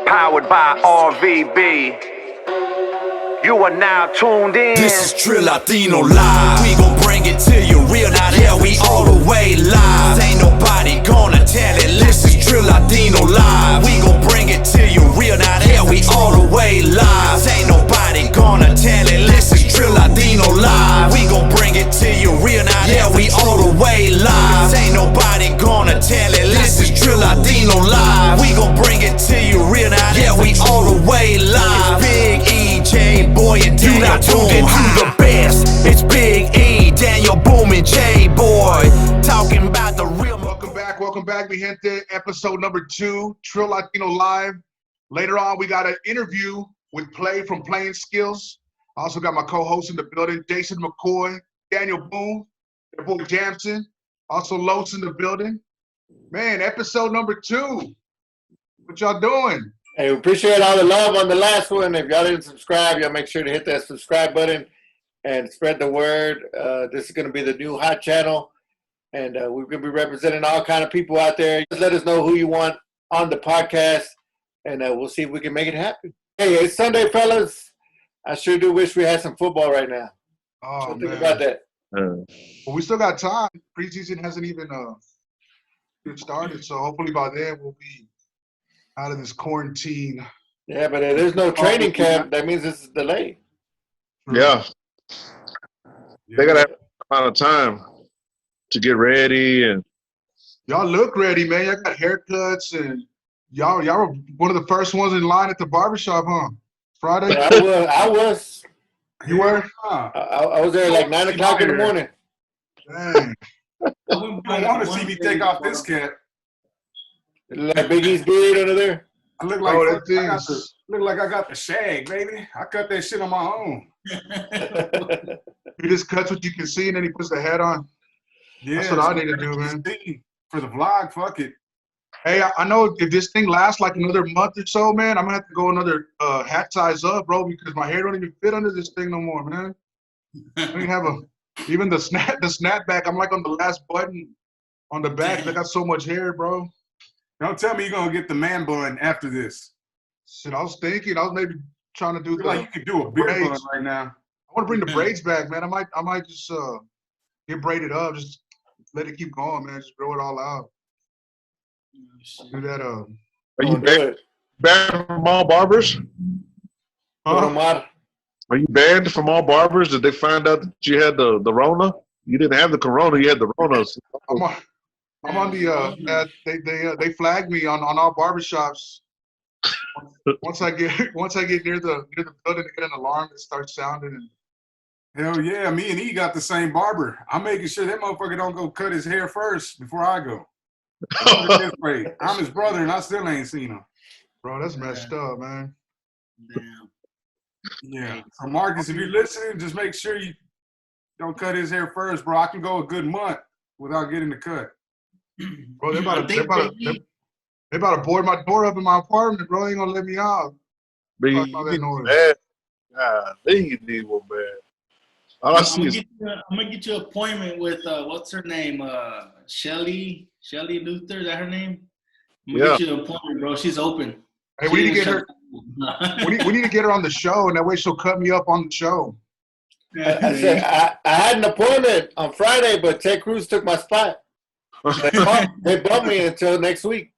Powered by RVB. You are now tuned in. This is Trill Latino live. We gon' bring it to you real, now yeah, we all the way live. Ain't nobody gonna tell it. This is Trill Latino live. We gon' bring it to you real, now yeah, we all the way live. Ain't nobody gonna tell it. This is Trill Latino live. We gon' bring it to you real, now yeah, we all the way live. Ain't nobody gonna tell it. This is Trill Latino live. We gon' bring it to you real, now yeah, we all the way live. Big EJ boy and Daniel, not talking to the best. It's Big E, Daniel Boom and J boy, talking about the real. Welcome back, mi gente. Episode number 2, Trill Latino live. Later on, we got an interview with Play from Playing Skillz. I also got my co-host in the building, Jason McCoy, Daniel Boom, their boy Jamson, also Los in the building. Man, episode number 2. What y'all doing? Hey, we appreciate all the love on the last one. If y'all didn't subscribe, y'all make sure to hit that subscribe button and spread the word. This is going to be the new hot channel, and we're going to be representing all kind of people out there. Just let us know who you want on the podcast, and we'll see if we can make it happen. Hey, it's Sunday, fellas. I sure do wish we had some football right now. Oh, What do you man. think about that? Well, we still got time. Preseason hasn't even started, so hopefully by then we'll be out of this quarantine. Yeah, but there's no training camp. That means this is delayed. Yeah. They gotta have a amount of time to get ready, and Y'all look ready, man. Y'all got haircuts, and y'all were one of the first ones in line at the barbershop, huh? Friday? Yeah, I was. You were? I was there like 9 o'clock in the morning. Dang. You don't want to see me take off this cap. Like Big E's beard under there. I look like Oh, I that thing got is- look like I got the shag, baby. I cut that shit on my own. He just cuts what you can see, and then he puts the hat on. Yeah, That's what I need to do, man. For the vlog, fuck it. Hey, I know if this thing lasts like another month or so, man, I'm gonna have to go another hat size up, bro, because my hair don't even fit under this thing no more, man. I don't even have even the snapback. I'm like on the last button on the back. I got so much hair, bro. Don't tell me you're gonna get the man bun after this. Shit, I was maybe trying to do Feel like you could do a beard bun braids. right now. I want to bring the braids back, man. I might just get braided up, just let it keep going, man. Just grow it all out. Do that. are you banned from all barbers? Omar. Are you banned from all barbers? Did they find out that you had the Rona? You didn't have the Corona, you had the Rona. I'm on the they flagged me on all barbershops. Once I get near the building, to get an alarm that starts sounding. And Hell yeah, me and he got the same barber. I'm making sure that motherfucker don't go cut his hair first before I go. I'm his brother and I still ain't seen him. bro, that's messed up, man. Damn. Yeah. So Marcus, if you're listening, just make sure you don't cut his hair first, bro. I can go a good month without getting the cut. Bro, they about to board my door up in my apartment, bro. They ain't gonna let me out. But Fuck all that noise. bad. God, you need one bad. All I see is I'm gonna get you an appointment with what's her name? Shelly Luther. Is that her name? I'm gonna get you an appointment, bro. She's open. Hey, we need to get her. we need to get her on the show, and that way she'll cut me up on the show. I had an appointment on Friday, but Ted Cruz took my spot. They bumped me until next week.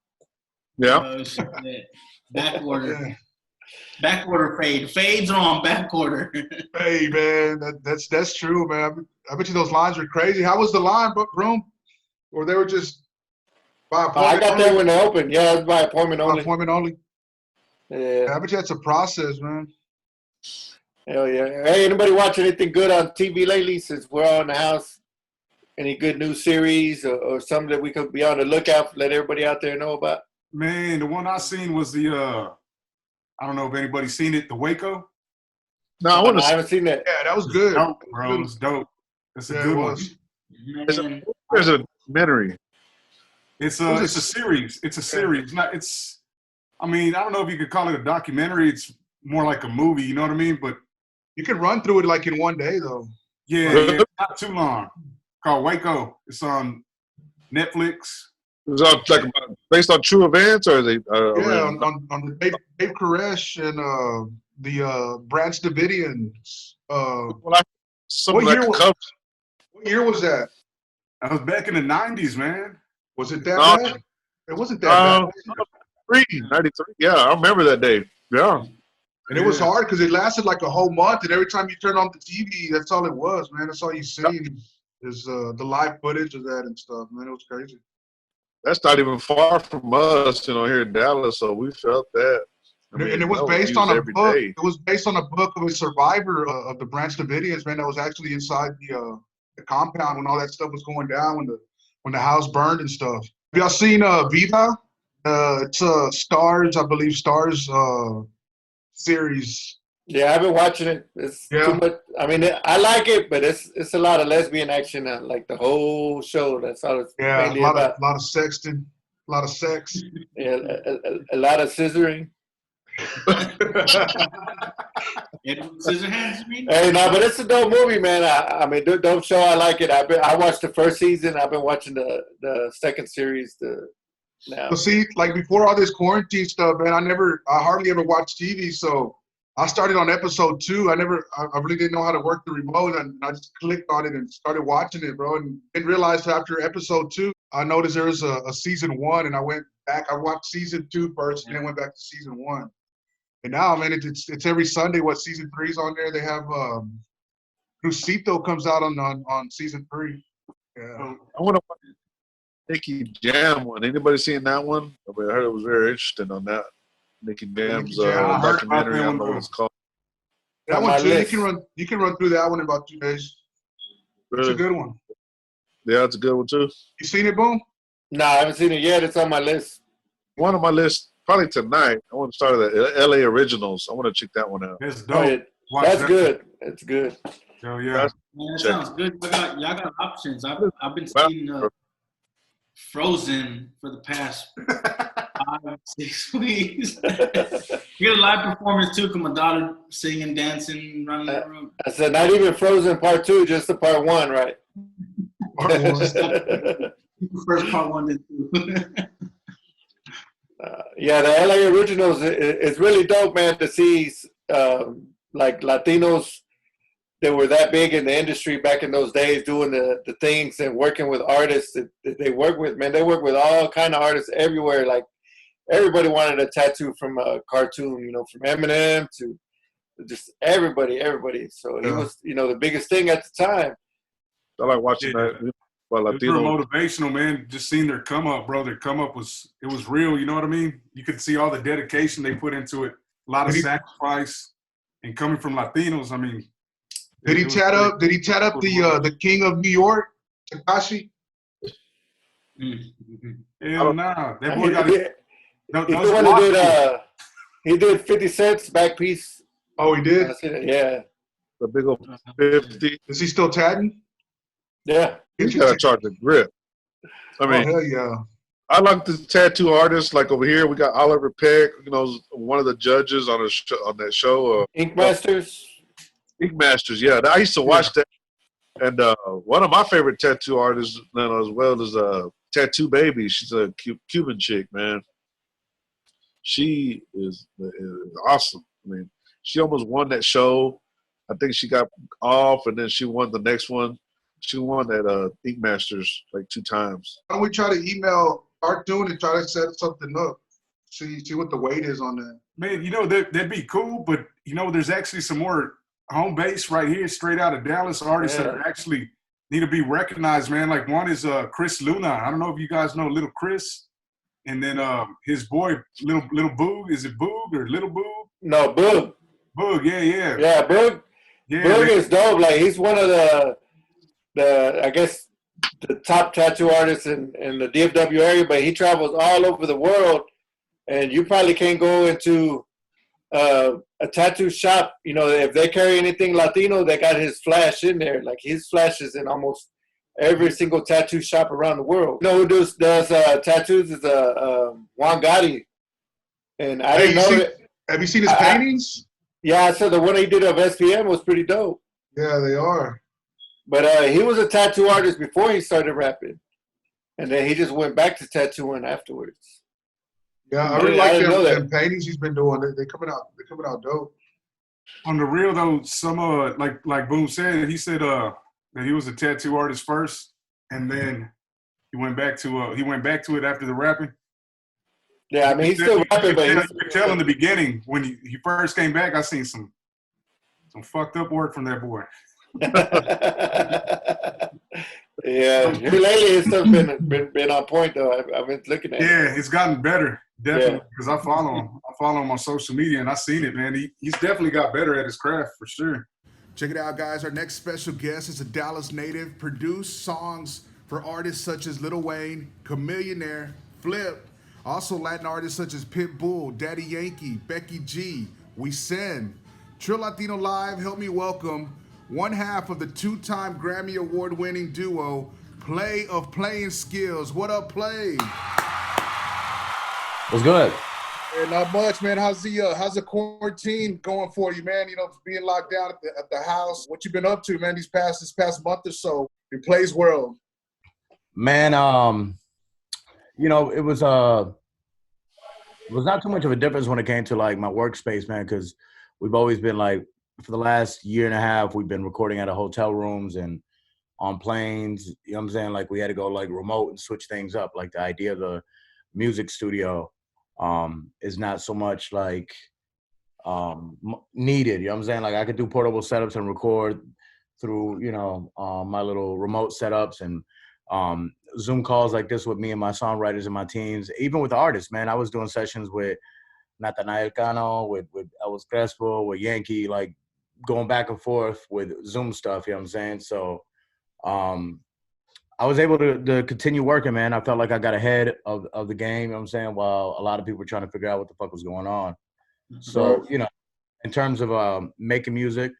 yeah. Oh, shit. Back order. Back order fade. Fades are on back order. Hey, man, that's true, man. I bet you those lines were crazy. How was the line, room? Or they were just by appointment? I got there when they opened. Yeah, it was by appointment By only. appointment only. Yeah. I bet you that's a process, man. Hell yeah. Hey, anybody watch anything good on TV lately since we're all in the house? Any good new series or something that we could be on the lookout for, let everybody out there know about? Man, the one I seen was the I don't know if anybody's seen it, the Waco. No, I want I to. haven't seen that. Yeah, that was good. Dope, bro. It's dope. It's a Yeah, good it one. was. Man, There's a documentary. It's a series. It's a series. I mean, I don't know if you could call it a documentary. It's more like a movie, you know what I mean? But You can run through it like in one day, though. yeah, it's not too long. Called Waco. It's on Netflix. Is it like based on true events, or is it? Yeah, on the Dave Koresh and the Branch Davidians. Something like a cover. What year was that? I was back in the 90s, man. Was it that bad? It wasn't that bad. 93. Yeah, I remember that day. Yeah. And it was hard because it lasted like a whole month, and every time you turn on the TV, that's all it was, man. That's all you see is the live footage of that and stuff, man. It was crazy. That's not even far from us, here in Dallas, so we felt that. And it was based on a book. It was based on a book of a survivor of the Branch Davidians, man, that was actually inside the compound when all that stuff was going down, when the house burned and stuff. Have y'all seen Viva? It's Stars, I believe, Stars series. Yeah, I've been watching it. It's too much. I mean, I like it, but it's a lot of lesbian action, like the whole show. That's all it's mainly about. A lot of sexting, a lot of sex. Yeah, a lot of scissoring. Scissorhands, you mean? Hey, no, but it's a dope movie, man. I mean, dope show. I like it. I watched the first season. I've been watching the second series now. Well, see, like before all this quarantine stuff, man, I hardly ever watched TV. So I started on episode 2. I really didn't know how to work the remote, and I just clicked on it and started watching it, bro. And didn't realize after episode 2, I noticed there was a season 1, and I went back. I watched season 2 first, and then went back to season 1. And now, man, it's every Sunday. What season 3's on there? They have Crucito comes out on season 3. Yeah. I want to watch Nicky Jam one. Anybody seen that one? I heard it was very interesting on that. Nicky Jam's documentary. I don't know what it's called. That one too. You can run through that one in about 2 days. Really? It's a good one. Yeah, it's a good one too. You seen it, Boom? No, I haven't seen it yet. It's on my list. One on my list, probably tonight. I want to start the LA Originals. I want to check that one out. It's dope. That's good. It's good. Oh yeah. That sounds good. Y'all got options. I've been seeing Frozen for the past 5-6 weeks. You get a live performance too, because my daughter singing, dancing, running the room. I said not even Frozen Part 2, just the Part 1, right? Part 1. First Part 1 and 2. Yeah, the LA Originals, it's really dope, man, to see like Latinos that were that big in the industry back in those days, doing the things and working with artists that they work with, man. They work with all kind of artists everywhere. Like everybody wanted a tattoo from a cartoon, from Eminem to just everybody. So he was, the biggest thing at the time. I like watching that. It was real motivational, man. Just seeing their come up, bro. Their come up was real. You know what I mean? You could see all the dedication they put into it. A lot of sacrifice, and coming from Latinos, I mean. Did he tat up the King of New York, Tekashi? Hell nah. That boy got he did 50 Cent's back piece. Oh, he did? Yeah. The big old 50. Is he still tatting? Yeah. He's got to charge a grip. I mean, hell yeah. I like the tattoo artists. Like over here, we got Oliver Peck, one of the judges on that show. Ink Masters. Ink Masters, yeah. I used to watch that. And one of my favorite tattoo artists as well is Tattoo Baby. She's a Cuban chick, man. She is awesome. I mean, she almost won that show. I think she got off, and then she won the next one. She won that Ink Masters like 2 times. Why don't we try to email Cartoon and try to set something up? See what the weight is on that. Man, that'd be cool, but there's actually some more home base right here, straight out of Dallas, artists that are actually need to be recognized, man. Like one is Chris Luna. I don't know if you guys know Little Chris. And then his boy, Little Boog. Is it Boog or Little Boog? No, Boog. Boog, yeah. Yeah, Boog. Yeah, Boog is dope. Like he's one of the I guess the top tattoo artists in the DFW area, but he travels all over the world, and you probably can't go into a tattoo shop, if they carry anything Latino, they got his flash in there. Like his flash is in almost every single tattoo shop around the world. Who does tattoos is Juan Gotti. And I didn't know it. Have you seen his paintings? Yeah, so the one he did of SPM was pretty dope. Yeah, they are. But he was a tattoo artist before he started rapping. And then he just went back to tattooing afterwards. Yeah, I really like didn't know that. them paintings he's been doing. They're coming out dope. On the real though, some like Boom said, he said that he was a tattoo artist first, and then he went back to it after the rapping. Yeah, I mean, he's still rapping, but you could tell in the beginning when he first came back, I seen some fucked up work from that boy. Yeah, lately his stuff been on point though. I've been looking at it. Yeah, it's gotten better, definitely, because I follow him. I follow him on social media, and I seen it, man. He's definitely got better at his craft for sure. Check it out, guys. Our next special guest is a Dallas native, produced songs for artists such as Lil Wayne, Chamillionaire, Flip, also Latin artists such as Pitbull, Daddy Yankee, Becky G, We Sin. Trill Latino Live, help me welcome one half of the two-time Grammy Award-winning duo, Play of Playing Skillz. What up, Play? What's good? Hey, not much, man. How's the quarantine going for you, man? You know, being locked down at the house. What you been up to, man? This past month or so in Play's world. Man, you know, it was not too much of a difference when it came to like my workspace, man, because we've always been like, for the last year and a half, we've been recording out of hotel rooms and on planes. You know what I'm saying? Like we had to go like remote and switch things up. Like the idea of the music studio is not so much like needed. You know what I'm saying? Like I could do portable setups and record through, you know, my little remote setups and Zoom calls like this with me and my songwriters and my teams. Even with artists, man, I was doing sessions with Nathaniel Cano, with Elvis Crespo, with Yankee, like going back and forth with Zoom stuff, you know what I'm saying? So I was able to continue working, man. I felt like I got ahead of the game, you know what I'm saying, while a lot of people were trying to figure out what the fuck was going on. So, you know, in terms of making music,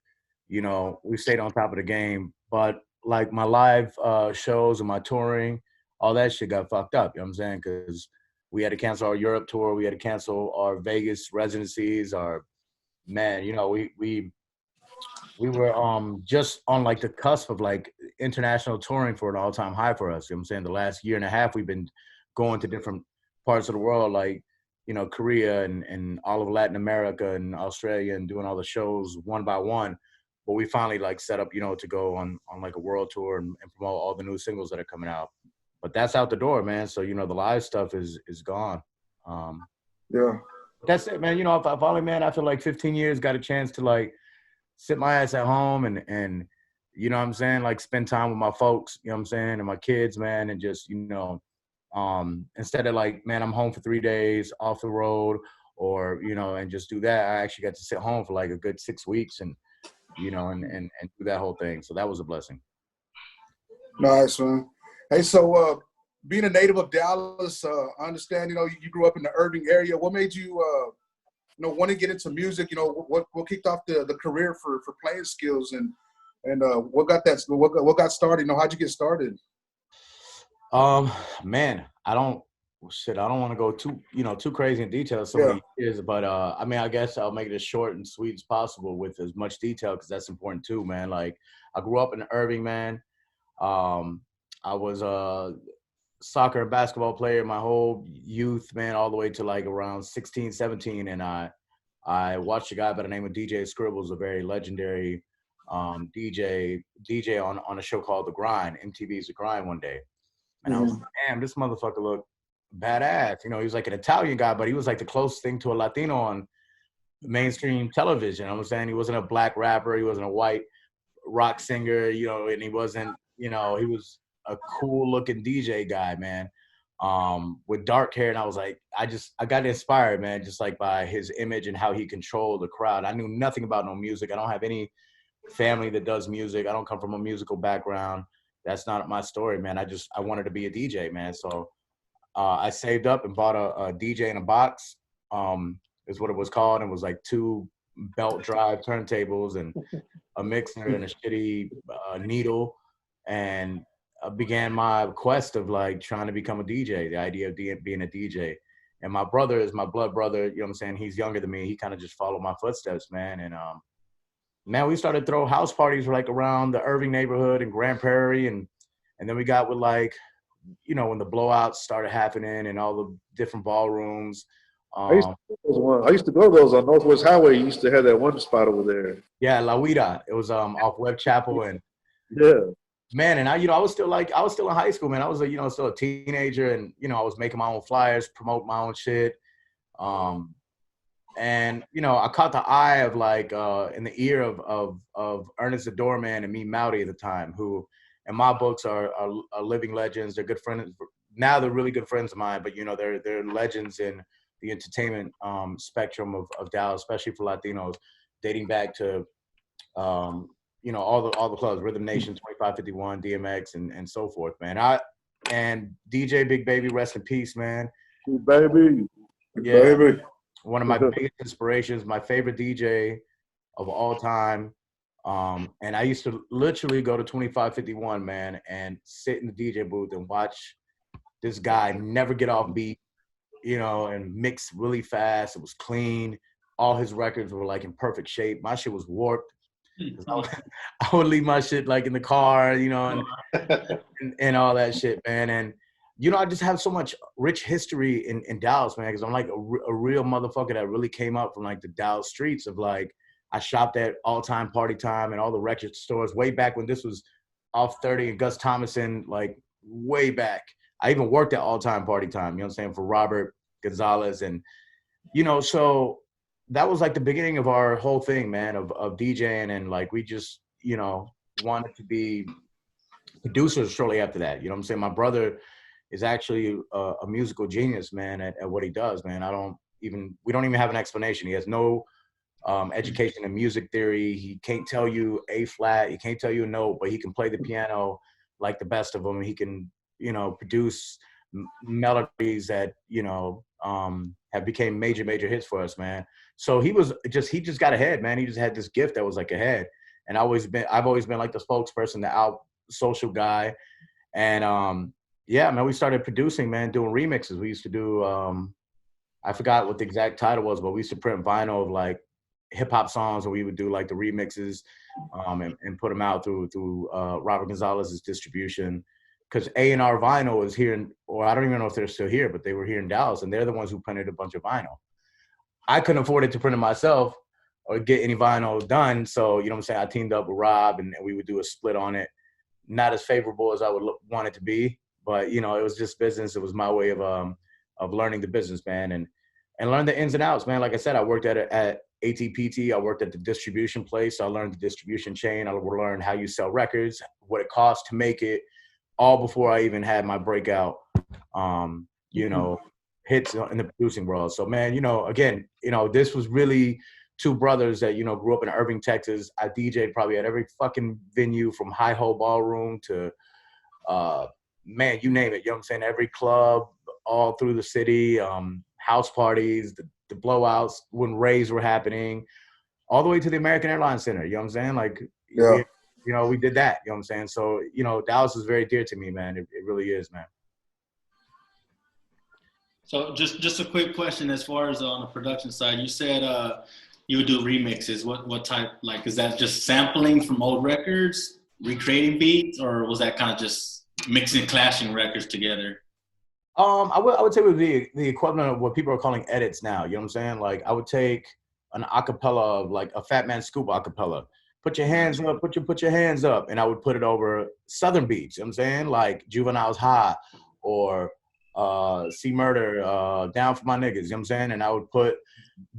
you know, we stayed on top of the game. But like my live shows and my touring, all that shit got fucked up, you know what I'm saying? Because we had to cancel our Europe tour. We had to cancel our Vegas residencies. You know, we were just on like the cusp of like international touring for an all-time high for us. You know what I'm saying? The last year and a half, we've been going to different parts of the world, like, you know, Korea and all of Latin America and Australia and doing all the shows one by one. But we finally like set up, you know, to go on like a world tour and promote all the new singles that are coming out. But that's out the door, man. So, you know, the live stuff is gone. Yeah. That's it, man. You know, I finally, man, after like 15 years, got a chance to like sit my ass at home and you know what I'm saying, like spend time with my folks, you know what I'm saying, and my kids, man, and just, you know, instead of like, man, I'm home for 3 days off the road or, you know, and just do that, I actually got to sit home for like a good 6 weeks and, you know, and do that whole thing. So that was a blessing. Nice, man. Hey, so being a native of Dallas, I understand, you know, you grew up in the Irving area. What made you, you know, want to get into music? You know, what kicked off the career for Playing Skillz and what got started? You know, how'd you get started? Man, I don't want to go too crazy in detail so many years, but I mean, I guess I'll make it as short and sweet as possible with as much detail because that's important too, man. Like I grew up in Irving, man. I was a soccer and basketball player my whole youth, man, all the way to like around 16, 17. And I watched a guy by the name of DJ Scribbles, a very legendary DJ on a show called The Grind, MTV's The Grind one day. And I was like, damn, this motherfucker looked badass. You know, he was like an Italian guy, but he was like the closest thing to a Latino on mainstream television. You know what I'm saying? He wasn't a black rapper. He wasn't a white rock singer, you know, and he wasn't, you know, he was a cool looking DJ guy, man, with dark hair. And I was like, I got inspired, man, just like by his image and how he controlled the crowd. I knew nothing about no music. I don't have any family that does music. I don't come from a musical background. That's not my story, man. I wanted to be a DJ, man. So I saved up and bought a DJ in a box, is what it was called. And it was like 2 belt drive turntables and a mixer and a shitty needle. And began my quest of like trying to become a DJ, the idea of being a DJ. And my brother is my blood brother, you know what I'm saying? He's younger than me. He kind of just followed my footsteps, man. And man, we started to throw house parties like around the Irving neighborhood and Grand Prairie. And then we got with like you know, when the blowouts started happening and all the different ballrooms. I used to go to those on Northwest Highway. You used to have that one spot over there. Yeah, La Huida. It was off Webb Chapel, and Yeah. man, and I was still in high school, man. I was still a teenager, and I was making my own flyers, promote my own shit. And I caught the eye of in the ear of Ernest the Doorman and Me Mowdy at the time, who in my books are living legends. They're good friends. Now they're really good friends of mine, but they're legends in the entertainment spectrum of Dallas, especially for Latinos, dating back to all the clubs, Rhythm Nation, 2551, DMX, and so forth, man. And DJ Big Baby, rest in peace, man. Big Baby. Yeah. Baby. One of my biggest inspirations, my favorite DJ of all time. And I used to literally go to 2551, man, and sit in the DJ booth and watch this guy never get off beat, and mix really fast. It was clean. All his records were in perfect shape. My shit was warped. I would leave my shit in the car, and all that shit, man. And I just have so much rich history in Dallas, man, because I'm a real motherfucker that really came up from the Dallas streets of I shopped at All Time Party Time and all the record stores way back when this was off 30 and Gus Thomason, way back. I even worked at All Time Party Time, you know what I'm saying, for Robert Gonzalez. And, so that was the beginning of our whole thing, man, of DJing. And we just, wanted to be producers shortly after that. You know what I'm saying? My brother is actually a musical genius, man, at what he does, man. We don't even have an explanation. He has no education in music theory. He can't tell you A flat. He can't tell you a note, but he can play the piano like the best of them. He can, produce melodies that, have became major hits for us, man. So he just got ahead, man. He just had this gift that was ahead. And I've always been the spokesperson, the out social guy. And, yeah, man, we started producing, man, doing remixes. We used to do, I forgot what the exact title was, but we used to print vinyl of hip hop songs, and we would do the remixes and put them out through Robert Gonzalez's distribution. Because A&R Vinyl is here, or I don't even know if they're still here, but they were here in Dallas, and they're the ones who printed a bunch of vinyl. I couldn't afford it to print it myself or get any vinyl done, so, you know what I'm saying, I teamed up with Rob, and we would do a split on it. Not as favorable as I would want it to be, but, it was just business. It was my way of learning the business, man, and learn the ins and outs, man. Like I said, I worked at ATPT. I worked at the distribution place. So I learned the distribution chain. I learned how you sell records, what it costs to make it, all before I even had my breakout, hits in the producing world. So, man, again, this was really two brothers that, grew up in Irving, Texas. I DJ'd probably at every fucking venue from Hi-Ho Ballroom to, man, you name it. You know what I'm saying? Every club all through the city, house parties, the blowouts when raves were happening, all the way to the American Airlines Center. You know what I'm saying? Yeah. We did that. You know what I'm saying? So, Dallas is very dear to me, man. It really is, man. So just a quick question as far as on the production side, you said you would do remixes. What type, is that just sampling from old records, recreating beats, or was that kind of just mixing, clashing records together? I would say it would be the equivalent of what people are calling edits now. You know what I'm saying? I would take an acapella of a Fat Man Scoop acapella. Put your hands up, put your hands up. And I would put it over Southern beats, you know what I'm saying? Juvenile's High or C Murder, Down for My Niggas, you know what I'm saying? And I would put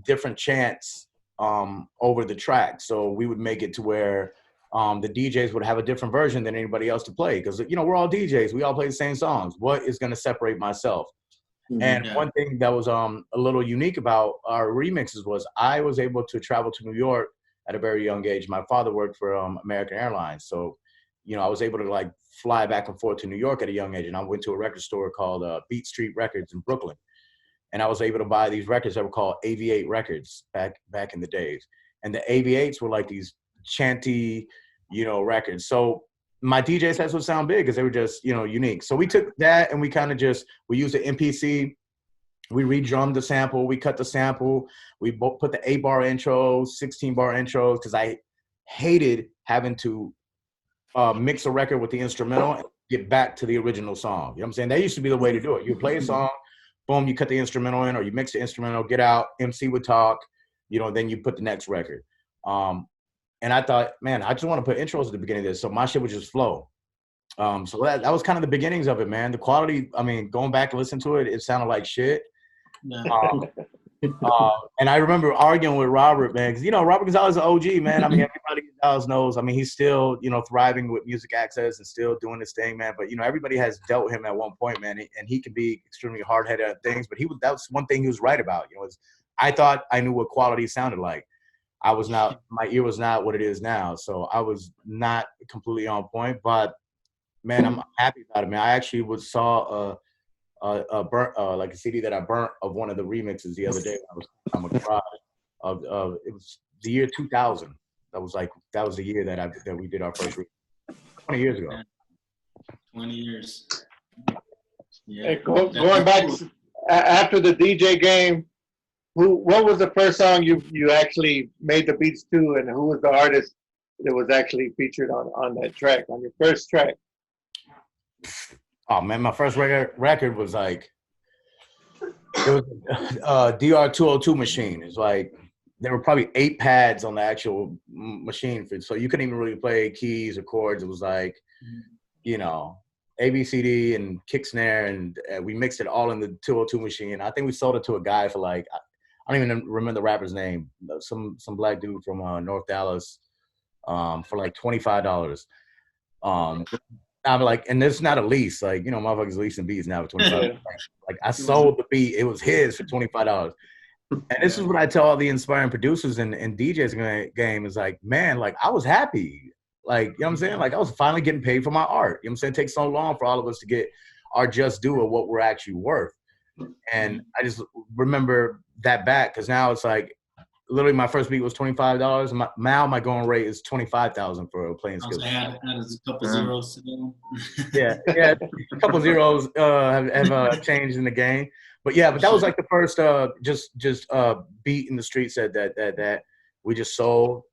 different chants over the track. So we would make it to where the DJs would have a different version than anybody else to play. Because, we're all DJs. We all play the same songs. What is going to separate myself? Mm-hmm. And one thing that was a little unique about our remixes was I was able to travel to New York at a very young age. My father worked for American Airlines. So, I was able to fly back and forth to New York at a young age. And I went to a record store called Beat Street Records in Brooklyn. And I was able to buy these records that were called AV8 records back in the days. And the AV8s were these chanty, records. So my DJ sets would sound big because they were just, unique. So we took that and we kind of we used the MPC. We redrummed the sample. We cut the sample. We put the 8-bar intros, 16-bar intros, because I hated having to mix a record with the instrumental get back to the original song. You know what I'm saying? That used to be the way to do it. You play a song, boom, you cut the instrumental in, or you mix the instrumental, get out, MC would talk, then you put the next record. And I thought, man, I just want to put intros at the beginning of this, so my shit would just flow. So that was kind of the beginnings of it, man. The quality, I mean, going back and listening to it, it sounded like shit. Yeah. And I remember arguing with Robert, man, because Robert Gonzalez is an OG, man. I mean, everybody in Dallas knows. I mean, he's still, thriving with music access and still doing his thing, man. But everybody has dealt him at one point, man, and he can be extremely hard-headed at things. But that was one thing he was right about. I thought I knew what quality sounded like. My ear was not what it is now, so I was not completely on point. But man, I'm happy about it, man. I actually saw a burnt like a CD that I burnt of one of the remixes the other day when I was of it was the year 2000. That was the year that we did our first remix 20 years ago. 20 years. Yeah. Hey, going back after the DJ game, what was the first song you actually made the beats to, and who was the artist that was actually featured on that track, on your first track? Oh man, my first record was like, it was DR 202 machine. It's like there were probably 8 pads on the actual machine, so you couldn't even really play keys or chords. It was like, A, B, C, D, and kick snare, and we mixed it all in the 202 machine. I think we sold it to a guy for like, I don't even remember the rapper's name, some black dude from North Dallas, for like $25. I'm like, and it's not a lease, like, motherfuckers leasing beats now for $25. Like, I sold the beat, it was his for $25. And this is what I tell all the inspiring producers and DJs game is like, man, like, I was happy. Like, you know what I'm saying? Like, I was finally getting paid for my art. You know what I'm saying? It takes so long for all of us to get our just due of what we're actually worth. And I just remember that back, because now it's like, literally my first beat was $25. Now my going rate is $25,000 for playing Skillz. Add a couple zeros to them. yeah, a couple zeros have changed in the game. But that was like the first just beat in the streets that we just sold.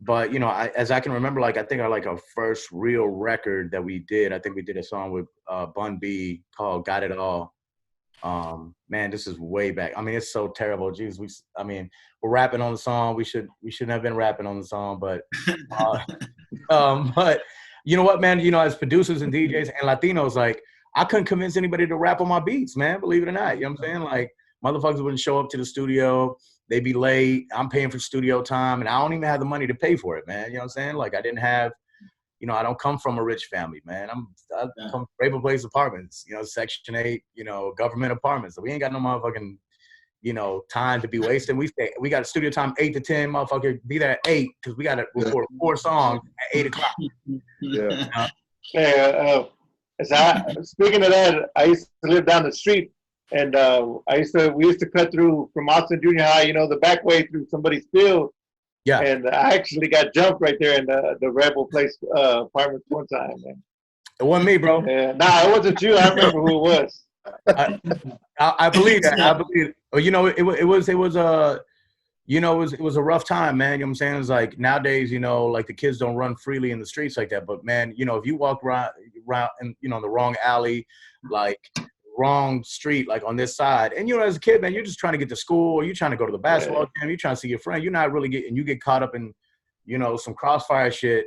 But as I can remember, like I think our first real record that we did, I think we did a song with Bun B called "Got It All." Man, this is way back. I mean, it's so terrible. Jeez, we're rapping on the song. We shouldn't have been rapping on the song, but but you know what, man? As producers and DJs and Latinos, like, I couldn't convince anybody to rap on my beats, man. Believe it or not, you know what I'm saying? Like, motherfuckers wouldn't show up to the studio. They'd be late. I'm paying for studio time, and I don't even have the money to pay for it, man. You know what I'm saying? Like, I didn't have, I don't come from a rich family, man. I come from Raven Place apartments, Section 8, government apartments. So we ain't got no motherfucking, time to be wasting. We got studio time 8 to 10, motherfucker. Be there at 8 because we got to record 4 songs at 8 o'clock. Yeah. Hey, speaking of that, I used to live down the street, and we used to cut through from Austin Junior High, the back way through somebody's field. Yeah. And I actually got jumped right there in the Rebel Place apartment one time, man. It wasn't me, bro. Yeah. Nah, it wasn't you. I remember who it was. I believe that. I believe. It was a rough time, man. You know what I'm saying? It's like nowadays, like the kids don't run freely in the streets like that. But man, if you walk around in, the wrong alley, like wrong street, like on this side, and as a kid, man, you're just trying to get to school, or you're trying to go to the basketball game, you're trying to see your friend. You're not really you get caught up in, some crossfire shit.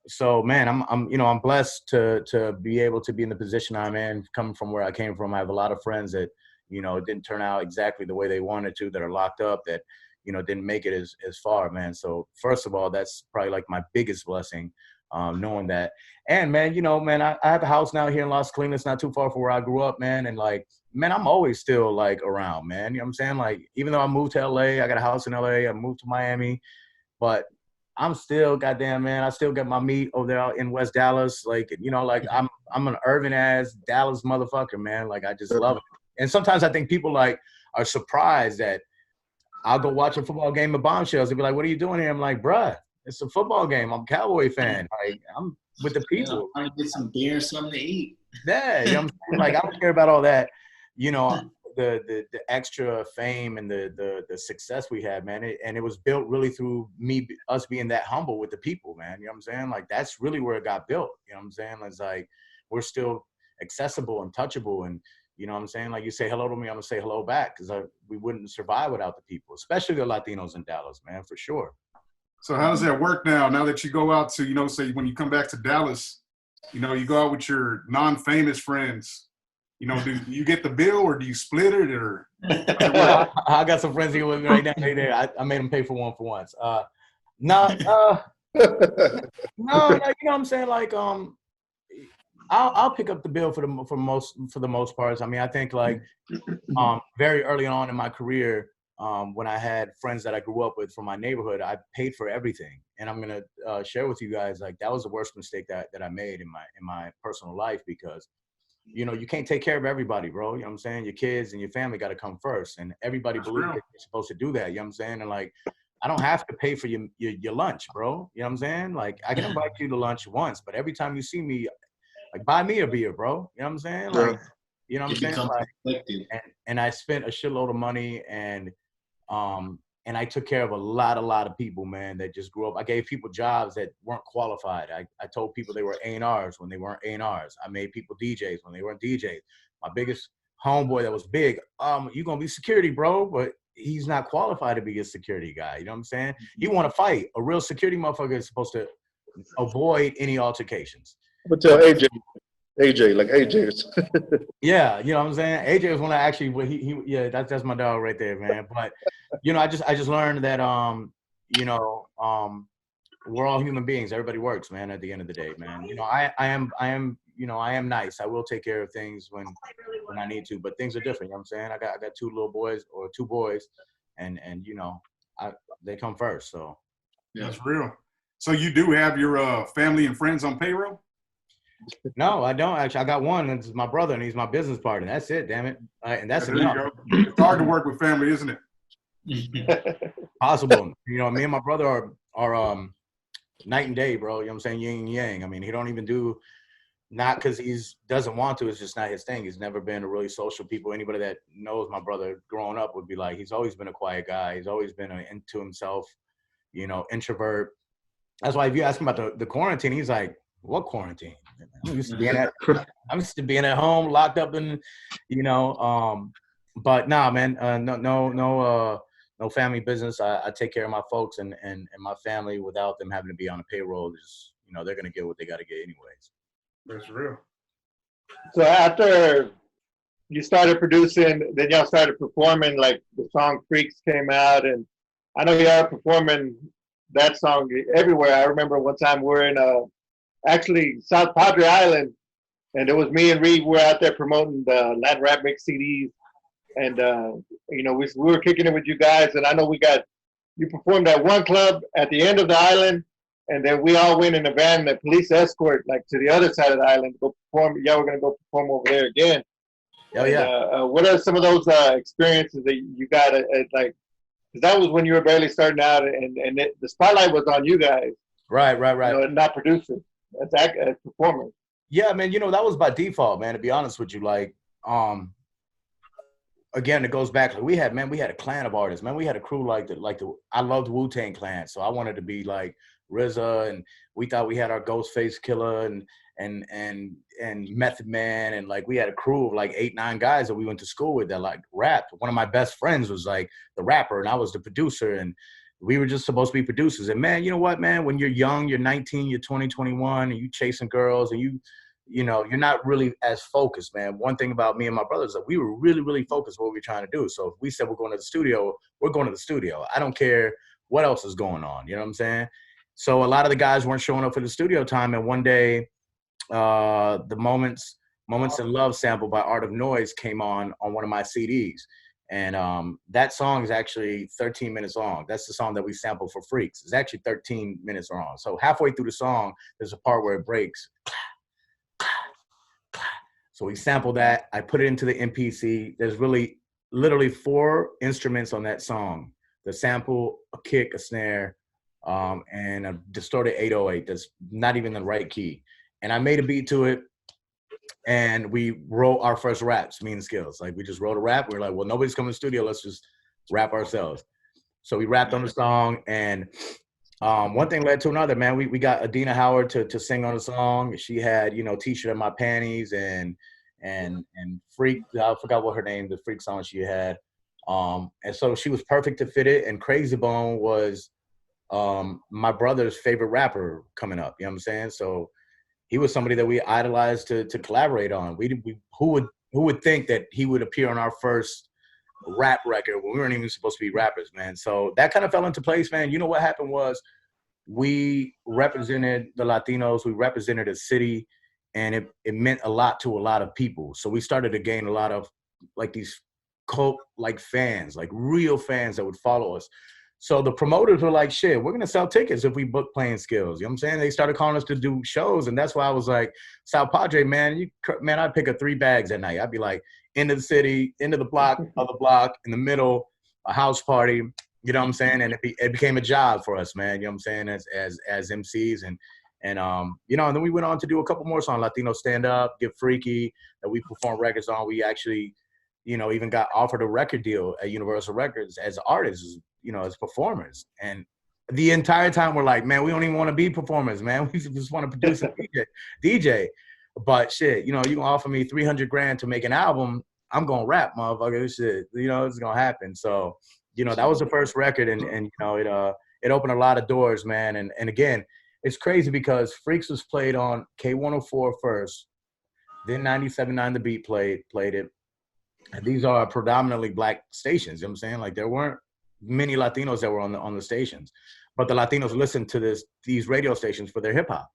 So man, I'm blessed to be able to be in the position I'm in, coming from where I came from. I have a lot of friends that, it didn't turn out exactly the way they wanted to, that are locked up, that, didn't make it as far, man. So first of all, that's probably like my biggest blessing, knowing that. And man, man, I have a house now here in Las Colinas, not too far from where I grew up, man. And like, man, I'm always still like around, man. You know what I'm saying? Like, even though I moved to LA, I got a house in LA, I moved to Miami, but I'm still, goddamn, man, I still got my meat over there in West Dallas. Like, like I'm an urban ass Dallas motherfucker, man. Like, I just love it. And sometimes I think people like are surprised that I'll go watch a football game at Bombshells. They'll be like, "What are you doing here?" I'm like, "Bruh, it's a football game. I'm a Cowboy fan. Like, I'm with the people. I'm trying to get some beer, something to eat." Yeah, I'm saying? Like, I don't care about all that. the extra fame and the success we had, man. And it was built really through us being that humble with the people, man. You know what I'm saying? Like, that's really where it got built. You know what I'm saying? It's like, we're still accessible and touchable. And, you know what I'm saying? Like, you say hello to me, I'm gonna say hello back, because we wouldn't survive without the people, especially the Latinos in Dallas, man, for sure. So how does that work now that you go out to, you know, say when you come back to Dallas, you know, you go out with your non-famous friends, you know, do you get the bill or do you split it, or? I got some friends here with me right now. I made them pay for one for once. No, you know what I'm saying? Like, I'll pick up the bill for the most parts. I mean, I think like very early on in my career, when I had friends that I grew up with from my neighborhood, I paid for everything. And I'm gonna share with you guys, like, that was the worst mistake that I made in my personal life, because, you know, you can't take care of everybody, bro. You know what I'm saying? Your kids and your family got to come first, and everybody believes that you're supposed to do that. You know what I'm saying? And like, I don't have to pay for your lunch, bro. You know what I'm saying? Like, I can invite you to lunch once, but every time you see me, like, buy me a beer, bro. You know what I'm saying? Like, you know what I'm saying? Like, and I spent a shitload of money, and I took care of a lot of people, man, that just grew up. I gave people jobs that weren't qualified. I told people they were A&Rs when they weren't A&Rs. I made people DJs when they weren't DJs. My biggest homeboy that was big, you're going to be security, bro, but he's not qualified to be a security guy. You know what I'm saying? You want to fight. A real security motherfucker is supposed to avoid any altercations. I'm gonna tell AJ, like AJ's. Yeah, you know what I'm saying? AJ was one that actually, yeah, that's my dog right there, man. But, you know, I just learned that, you know, we're all human beings. Everybody works, man, at the end of the day, man. You know, I am, you know, I am nice. I will take care of things when I need to, but things are different. You know what I'm saying? I got two boys, and you know, they come first. So that's real. So you do have your family and friends on payroll? No, I don't actually. I got one. It's my brother, and he's my business partner. That's it. Damn it, and that's there enough. You go. It's hard to work with family, isn't it? Possible. You know, me and my brother are night and day, bro. You know what I'm saying? Yin and yang. I mean, he don't even do, not because he doesn't want to. It's just not his thing. He's never been a really social people. Anybody that knows my brother growing up would be like, he's always been a quiet guy. He's always been into himself, you know, introvert. That's why if you ask him about the quarantine, he's like, what quarantine? I'm used to being at home, locked up in, you know. But nah, man, no family business. I take care of my folks and my family without them having to be on a payroll. Just, you know, they're gonna get what they got to get anyways. That's real. So after you started producing, then y'all started performing. Like the song "Freaks" came out, and I know y'all performing that song everywhere. I remember one time we're in actually South Padre Island, and it was me and Reed. We're out there promoting the Latin Rap Mix CDs, and you know, we were kicking it with you guys. And I know you performed at one club at the end of the island, and then we all went in a van, the police escort, like to the other side of the island to go perform. Y'all were gonna go perform over there again. Oh yeah. What are some of those experiences that you got like? Because that was when you were barely starting out, and the spotlight was on you guys. Right. You know, not producers. As performers. Yeah, man, you know, that was by default, man, to be honest with you. Like, again, it goes back, like, we had a clan of artists, man. We had a crew like I loved Wu-Tang Clan, so I wanted to be like RZA, and we thought we had our Ghostface Killer and Method Man, and like we had a crew of like 8-9 guys that we went to school with that like rapped. One of my best friends was like the rapper, and I was the producer, and we were just supposed to be producers. And man, you know what, man? When you're young, you're 19, you're 20, 21, and you chasing girls, and you know, you're not really as focused, man. One thing about me and my brothers is that we were really, really focused on what we were trying to do. So if we said we're going to the studio, we're going to the studio. I don't care what else is going on. You know what I'm saying? So a lot of the guys weren't showing up for the studio time. And one day, the Moments in Love sample by Art of Noise came on one of my CDs. And that song is actually 13 minutes long. That's the song that we sampled for Freaks. It's actually 13 minutes long. So halfway through the song, there's a part where it breaks. So we sampled that. I put it into the MPC. There's literally 4 instruments on that song. The sample, a kick, a snare, and a distorted 808 that's not even the right key. And I made a beat to it. and we wrote our first raps, me and Skillz. Like we just wrote a rap. We were like, well, nobody's coming to the studio. Let's just rap ourselves. So we rapped on the song, and one thing led to another, man. We got Adina Howard to sing on the song. She had, you know, T-shirt in my panties and Freak. I forgot what her name, the Freak song she had. And so she was perfect to fit it. And Crazy Bone was my brother's favorite rapper coming up. You know what I'm saying? So he was somebody that we idolized to collaborate on. Who would think that he would appear on our first rap record when we weren't even supposed to be rappers, man. So that kind of fell into place, man. You know what happened was we represented the Latinos, we represented a city, and it meant a lot to a lot of people. So we started to gain a lot of like these cult like fans, like real fans that would follow us. So the promoters were like, shit, we're going to sell tickets if we book Playing Skillz. You know what I'm saying? They started calling us to do shows. And that's why I was like, Sal Padre, man, I'd pick up 3 bags at night. I'd be like, into the city, into the block, other block, in the middle, a house party. You know what I'm saying? And it became a job for us, man. You know what I'm saying? As MCs. And you know, and then we went on to do a couple more songs, Latino Stand Up, Get Freaky, that we performed records on. We actually, you know, even got offered a record deal at Universal Records as artists, you know, as performers. And the entire time we're like, man, we don't even want to be performers, man. We just want to produce and DJ. But shit, you know, you can offer me $300,000 to make an album, I'm gonna rap, motherfucker. This shit, you know, it's gonna happen. So, you know, that was the first record, and you know, it opened a lot of doors, man. And again, it's crazy because Freaks was played on K104 first, then 97.9 The Beat played it. And these are predominantly black stations, you know what I'm saying? Like there weren't many Latinos that were on the stations, but the Latinos listened to these radio stations for their hip hop.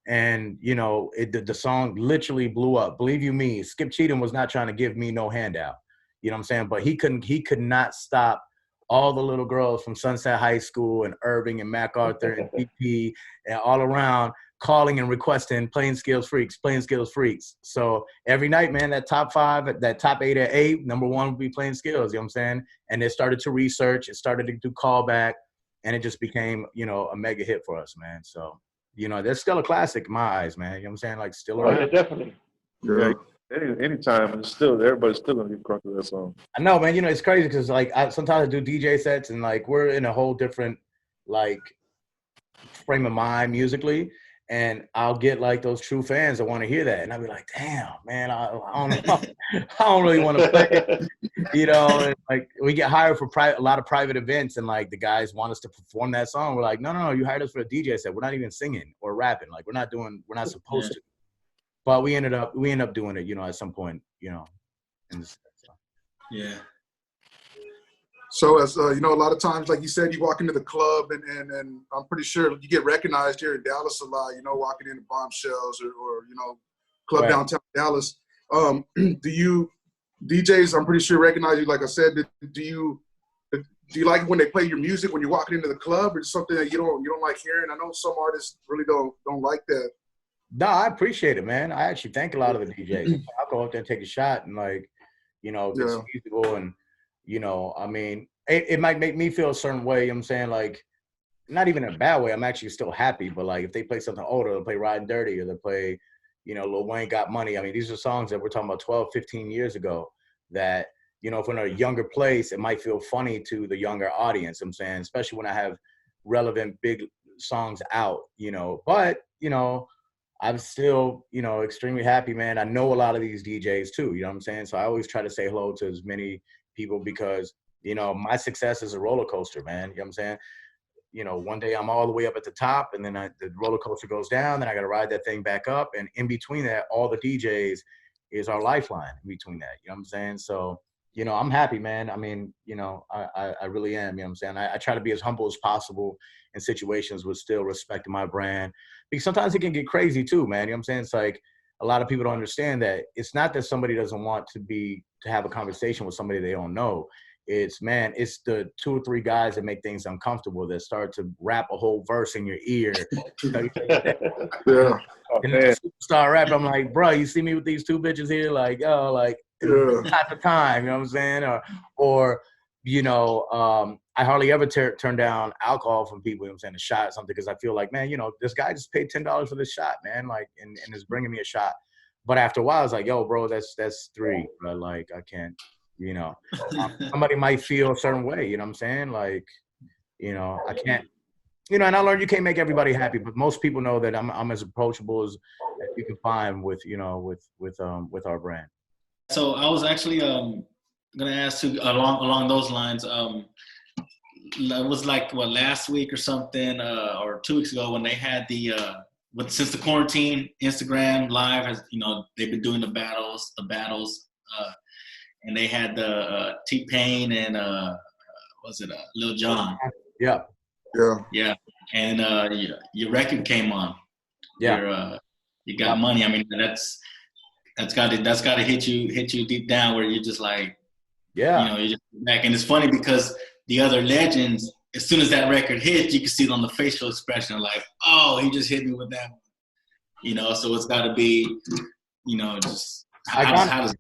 And you know, the song literally blew up. Believe you me, Skip Cheatham was not trying to give me no handout. You know what I'm saying? But he could not stop all the little girls from Sunset High School and Irving and MacArthur and PP and all around calling and requesting Playing Skillz Freaks. So every night, man, that top 5, that top 8 at 8, number 1 would be Playing Skillz, you know what I'm saying? And it started to research, it started to do callback, and it just became, you know, a mega hit for us, man. So, you know, there's still a classic in my eyes, man. You know what I'm saying? Like still around. Oh, yeah, definitely. Yeah. Anytime, it's still everybody's still gonna get crunk with that song. I know, man. You know, it's crazy because like sometimes I do DJ sets and like we're in a whole different like frame of mind musically, and I'll get like those true fans that want to hear that, and I'll be like, damn, man, I don't know, I don't really want to play it. You know, and like we get hired for a lot of private events, and like the guys want us to perform that song. We're like, no, you hired us for a DJ set. We're not even singing or rapping. Like we're not supposed to. But we end up doing it, you know, at some point, you know. Yeah. So as you know, a lot of times, like you said, you walk into the club and I'm pretty sure you get recognized here in Dallas a lot, you know, walking into Bombshells or you know, club downtown Dallas. DJs, I'm pretty sure recognize you. Like I said, do you like when they play your music when you're walking into the club, or is something that you don't like hearing? I know some artists really don't like that. No, I appreciate it, man. I actually thank a lot of the DJs. I'll go up there and take a shot and like, you know, it's feasible and, you know, I mean, it might make me feel a certain way, you know what I'm saying? Like, not even in a bad way. I'm actually still happy, but like if they play something older, they'll play Riding Dirty or they'll play, you know, Lil Wayne Got Money. I mean, these are songs that we're talking about 12, 15 years ago that, you know, if we're in a younger place, it might feel funny to the younger audience, you know what I'm saying? Especially when I have relevant big songs out, you know, but, you know, I'm still, you know, extremely happy, man. I know a lot of these DJs too, you know what I'm saying? So I always try to say hello to as many people because, you know, my success is a roller coaster, man. You know what I'm saying? You know, one day I'm all the way up at the top and then the roller coaster goes down, then I got to ride that thing back up. And in between that, all the DJs is our lifeline in between that. You know what I'm saying? So, you know, I'm happy, man. I mean, you know, I really am, you know what I'm saying? I try to be as humble as possible in situations with still respecting my brand. Because sometimes it can get crazy too, man. You know what I'm saying? It's like a lot of people don't understand that it's not that somebody doesn't want to have a conversation with somebody they don't know. It's the 2 or 3 guys that make things uncomfortable that start to rap a whole verse in your ear. Yeah. And then superstar rap, I'm like, bro, you see me with these 2 bitches here? Like, yo, like, not the time, you know what I'm saying? Or you know, I hardly ever turn down alcohol from people, you know what I'm saying, a shot or something, because I feel like, man, you know, this guy just paid $10 for this shot, man, like, and is bringing me a shot. But after a while, I was like, yo, bro, that's 3. But like, I can't, you know. Somebody might feel a certain way, you know what I'm saying? Like, you know, I can't, you know, and I learned you can't make everybody happy, but most people know that I'm as approachable as you can find with, you know, with our brand. So I was actually gonna ask you along those lines. It was like what, last week or something, or 2 weeks ago, when they had the since the quarantine, Instagram Live has, you know, they've been doing the battles, and they had the T-Pain and was it Lil Jon? Yeah. Yeah, and your record came on. Yeah. You got money. I mean, that's gotta hit you deep down where you're just like, yeah, you know, you're just back. And it's funny because the other legends, as soon as that record hit, you can see it on the facial expression, like, oh, he just hit me with that one. You know, so it's got to be, you know, just how does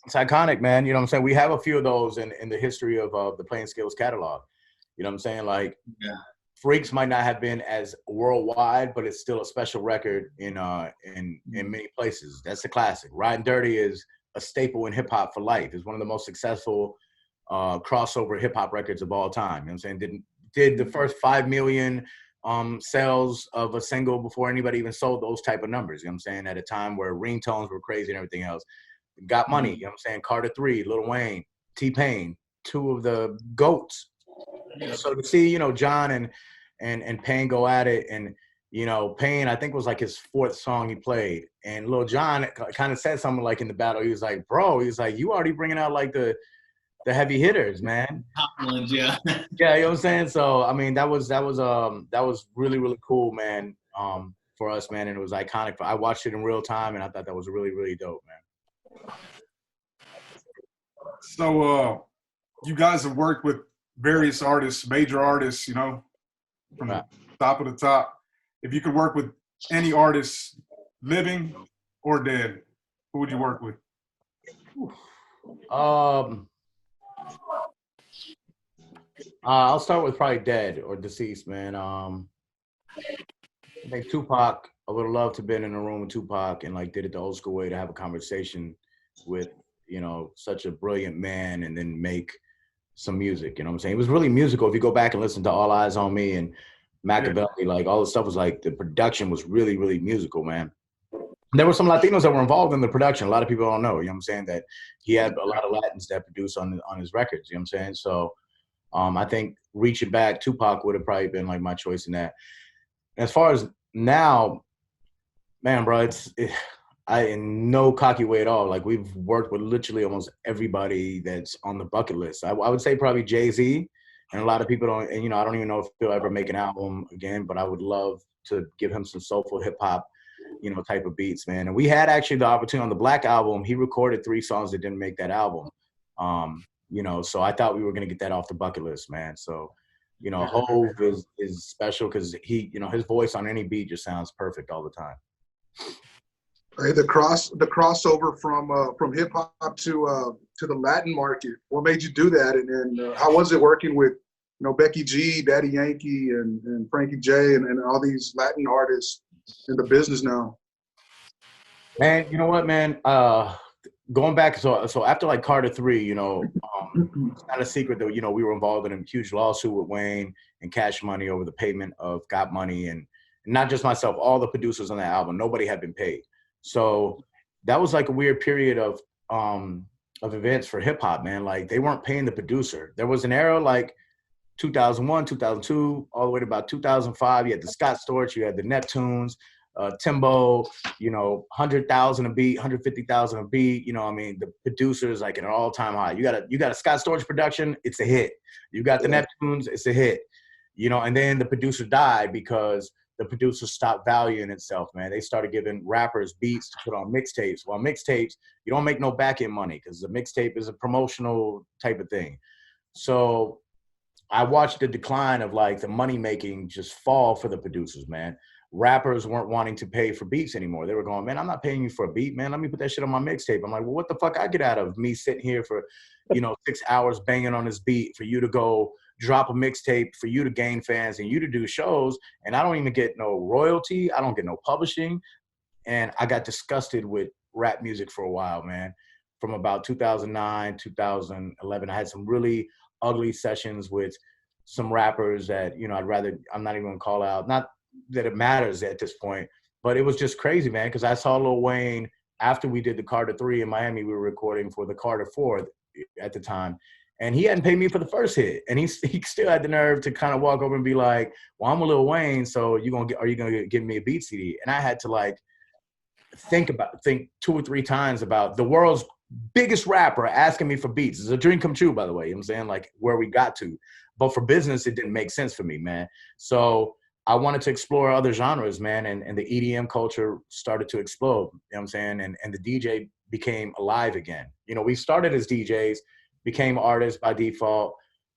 it's iconic, man. You know what I'm saying? We have a few of those in the history of the Playing Skillz catalog. You know what I'm saying? Like, yeah. Freaks might not have been as worldwide, but it's still a special record in many places. That's a classic. Riding Dirty is a staple in hip hop for life. It's one of the most successful crossover hip hop records of all time. You know what I'm saying? Did the first 5 million sales of a single before anybody even sold those type of numbers. You know what I'm saying? At a time where ringtones were crazy and everything else. Got Money, you know what I'm saying? Carter 3, Lil Wayne, T-Pain, 2 of the GOATs. So to see, you know, John and Payne go at it, and, you know, Payne, I think, was like his 4th song he played. And Lil Jon kind of said something like in the battle, he was like, bro, he's like, you already bringing out like the heavy hitters, man. Yeah. Yeah, you know what I'm saying? So I mean, that was really, really cool, man, for us, man, and it was iconic. I watched it in real time, and I thought that was really, really dope, man. So you guys have worked with various artists, major artists, you know, from the top of the top. If you could work with any artist, living or dead, who would you work with? I'll start with probably dead or deceased, man. I think Tupac. I would have loved to have been in a room with Tupac and like did it the old school way, to have a conversation with, you know, such a brilliant man, and then make some music. You know what I'm saying? It was really musical. If you go back and listen to All Eyes on Me and Machiavelli, like all the stuff was like, the production was really, really musical, man. There were some Latinos that were involved in the production. A lot of people don't know, you know what I'm saying, that he had a lot of Latins that produced on his records, you know what I'm saying? So I think reaching back, Tupac would have probably been like my choice in that. As far as now, man, bro, I in no cocky way at all. Like, we've worked with literally almost everybody that's on the bucket list. I would say probably Jay-Z, and a lot of people don't, and, you know, I don't even know if he'll ever make an album again, but I would love to give him some soulful hip hop, you know, type of beats, man. And we had actually the opportunity on the Black album. He recorded 3 songs that didn't make that album. You know, so I thought we were going to get that off the bucket list, man. So, you know, Hove is special because he, you know, his voice on any beat just sounds perfect all the time. Hey, the crossover from hip hop to the Latin market. What made you do that? And how was it working with, you know, Becky G, Daddy Yankee, and Frankie J, and all these Latin artists in the business now? Man, you know what, man? Going back, so after like Carter 3, you know, it's not a secret that, you know, we were involved in a huge lawsuit with Wayne and Cash Money over the payment of Got Money, and not just myself, all the producers on that album, nobody had been paid. So that was like a weird period of events for hip hop, man. Like, they weren't paying the producer. There was an era like 2001, 2002, all the way to about 2005. You had the Scott Storch, you had the Neptunes, Timbo, you know, 100,000 a beat, 150,000 a beat. You know, I mean, the producers like at an all-time high. You got a Scott Storch production, it's a hit. You got the Neptunes, it's a hit. You know, and then the producer died because the producer stopped valuing itself, man. They started giving rappers beats to put on mixtapes. Well, mixtapes, you don't make no back-end money because the mixtape is a promotional type of thing. So I watched the decline of like the money making just fall for the producers, man. Rappers weren't wanting to pay for beats anymore. They were going, man, I'm not paying you for a beat, man. Let me put that shit on my mixtape. I'm like, well, what the fuck I get out of me sitting here for, you know, 6 hours banging on this beat for you to go drop a mixtape, for you to gain fans and you to do shows, and I don't even get no royalty. I don't get no publishing. and I got disgusted with rap music for a while, man. From about 2009, 2011, I had some really ugly sessions with some rappers that, you know, I'm not even gonna call out, not that it matters at this point, but it was just crazy, man, because I saw Lil Wayne after we did the Carter 3 in Miami. We were recording for the Carter 4 at the time, and he hadn't paid me for the first hit, and he still had the nerve to kind of walk over and be like, well, I'm a Lil Wayne, so are you gonna give me a beat CD? And I had to like think 2 or 3 times about the world's biggest rapper asking me for beats. It's a dream come true, by the way. You know what I'm saying? Like where we got to. But for business, it didn't make sense for me, man. So I wanted to explore other genres, man, and the EDM culture started to explode. You know what I'm saying? And the DJ became alive again. You know, we started as DJs, became artists by default,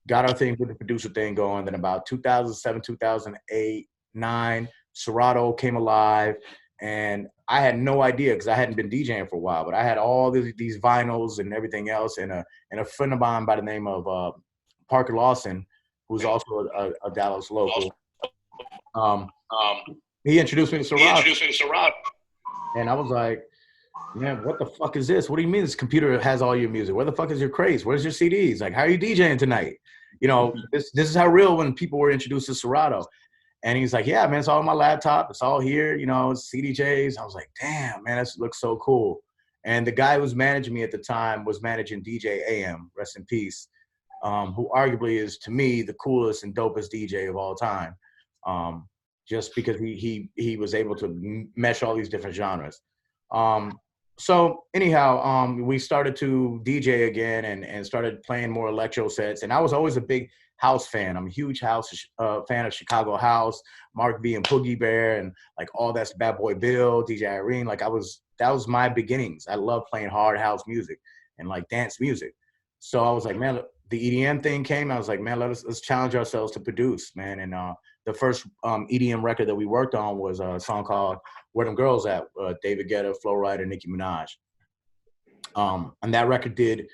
got our thing with the producer thing going. Then about 2007, 2008, 9, Serato came alive. And I had no idea because I hadn't been DJing for a while, but I had all these vinyls and everything else. And a friend of mine by the name of Parker Lawson, who's also a Dallas local, he introduced me to Serato. And I was like, man, what the fuck is this? What do you mean this computer has all your music? Where the fuck is your crates? Where's your CDs? Like, how are you DJing tonight? You know, this is how real when people were introduced to Serato. And he's like, yeah, man, it's all on my laptop. It's all here, you know, it's CDJs. I was like, damn, man, this looks so cool. And the guy who was managing me at the time was managing DJ AM, rest in peace, who arguably is, to me, the coolest and dopest DJ of all time, just because he was able to mesh all these different genres. So anyhow, we started to DJ again and started playing more electro sets. And I was always a big house fan. I'm a huge house fan of Chicago house, Mark V and Poogie Bear, and like all that's Bad Boy Bill, DJ Irene. Like that was my beginnings. I love playing hard house music and like dance music. So I was like, man, the EDM thing came. I was like, man, let's challenge ourselves to produce, man. And the first EDM record that we worked on was a song called Where Them Girls At, David Guetta, Flo Rida, Nicki Minaj. And that record did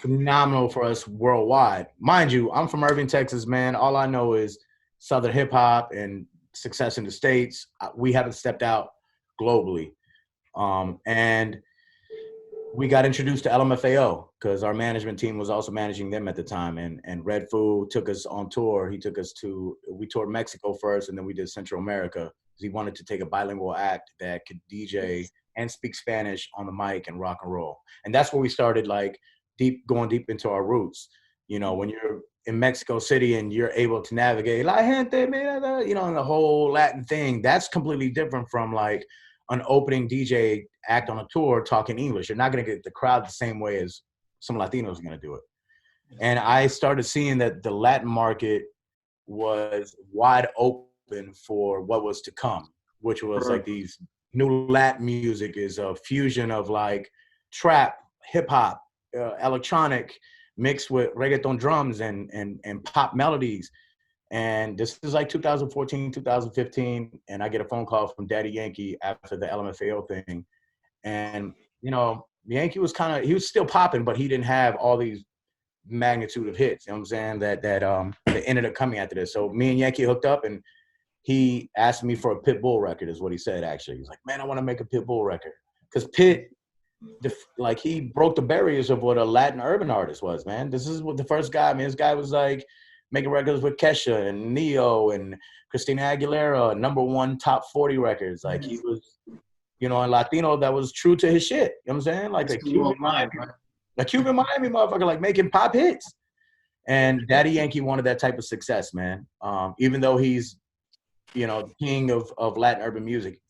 phenomenal for us worldwide. Mind you, I'm from Irving, Texas, man. All I know is Southern hip hop and success in the States. We haven't stepped out globally. And we got introduced to LMFAO because our management team was also managing them at the time. And Red Foo took us on tour. We toured Mexico first, and then we did Central America because he wanted to take a bilingual act that could DJ and speak Spanish on the mic and rock and roll. And that's where we started like going deep into our roots. You know, when you're in Mexico City and you're able to navigate La Gente, you know, and the whole Latin thing, that's completely different from like an opening DJ act on a tour talking English. You're not going to get the crowd the same way as some Latinos are going to do it. And I started seeing that the Latin market was wide open for what was to come, which was like these new Latin music is a fusion of like trap, hip hop, electronic mixed with reggaeton drums and pop melodies. And this is like 2014, 2015. And I get a phone call from Daddy Yankee after the LMFAO thing. And, you know, Yankee was he was still popping, but he didn't have all these magnitude of hits. You know what I'm saying? That ended up coming after this. So me and Yankee hooked up, and he asked me for a Pitbull record, is what he said, actually. He's like, man, I want to make a Pitbull record. Because Pitt, like, he broke the barriers of what a Latin urban artist was, man. This is what the first guy, I mean, this guy was like making records with Kesha and Neo and Christina Aguilera, #1 top 40 records. Like, he was, you know, a Latino that was true to his shit. You know what I'm saying? Like a Cuban Miami motherfucker, like making pop hits. And Daddy Yankee wanted that type of success, man. Even though he's, you know, king of Latin urban music,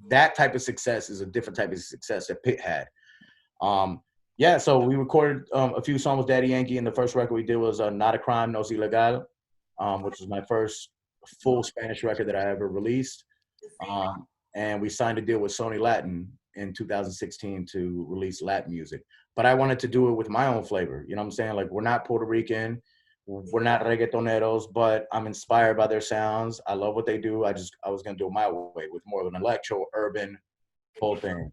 that type of success is a different type of success that Pitt had. Yeah, so we recorded a few songs with Daddy Yankee, and the first record we did was Not a Crime, No es Ilegal, which was my first full Spanish record that I ever released. And we signed a deal with Sony Latin in 2016 to release Latin music. But I wanted to do it with my own flavor. You know what I'm saying? Like, we're not Puerto Rican, we're not reggaetoneros, but I'm inspired by their sounds. I love what they do. I was gonna do it my way with more of an electro, urban, whole thing.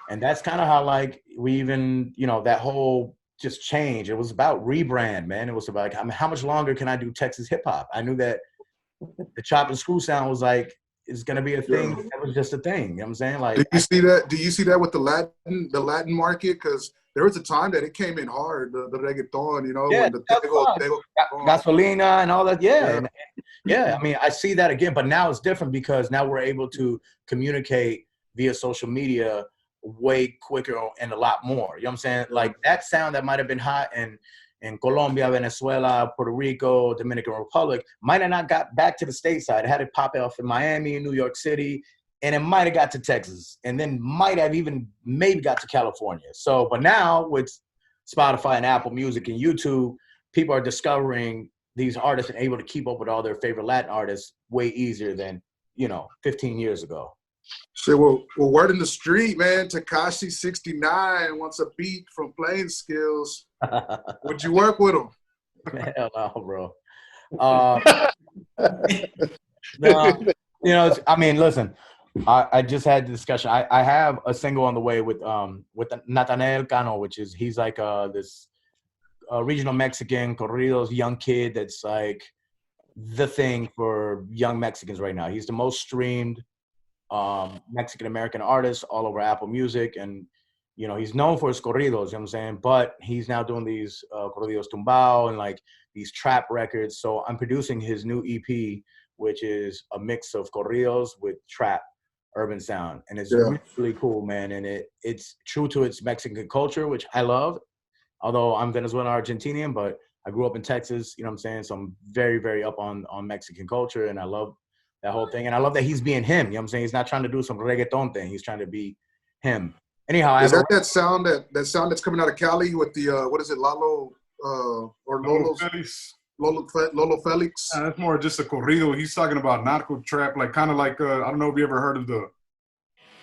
And that's kind of how, like, we even, you know, that whole just change. It was about rebrand, man. It was about, like, how much longer can I do Texas hip hop? I knew that the chop and screw sound was like, is going to be a thing. That was just a thing. You know what I'm saying? Like, do you see that? Do you see that with the Latin market? Because there was a time that it came in hard, the reggaeton, you know, yeah, when the Tego gasolina and all that. Yeah. Yeah. And yeah, I mean, I see that again, but now it's different because now we're able to communicate via social media way quicker and a lot more. You know what I'm saying? Like that sound that might have been hot in Colombia, Venezuela, Puerto Rico, Dominican Republic, might have not got back to the stateside. It had to pop off in Miami, New York City, and it might have got to Texas, and then might have even maybe got to California. So, but now with Spotify and Apple Music and YouTube, people are discovering these artists and able to keep up with all their favorite Latin artists way easier than, 15 years ago. Shit, well, word in the street, man. Tekashi 69 wants a beat from Playing Skillz. Would you work with him? Hell no, bro. No, I mean, listen. I just had the discussion. I have a single on the way with Nathaniel Cano, he's like this regional Mexican corridos young kid that's like the thing for young Mexicans right now. He's the most streamed Mexican American artist all over Apple Music, and he's known for his corridos, you know what I'm saying? But he's now doing these corridos tumbao and like these trap records. So I'm producing his new EP, which is a mix of corridos with trap urban sound, and it's really cool, man. And it's true to its Mexican culture, which I love. Although I'm Venezuelan Argentinian, but I grew up in Texas, you know what I'm saying? So I'm very, very up on Mexican culture, and I love that whole thing. And I love that he's being him, you know what I'm saying? He's not trying to do some reggaeton thing. He's trying to be him. Anyhow, is that sound that's coming out of Cali with the what is it, Lalo or Lolo Felix? That's more just a corrido. He's talking about narco trap, like kind of like I don't know if you ever heard of the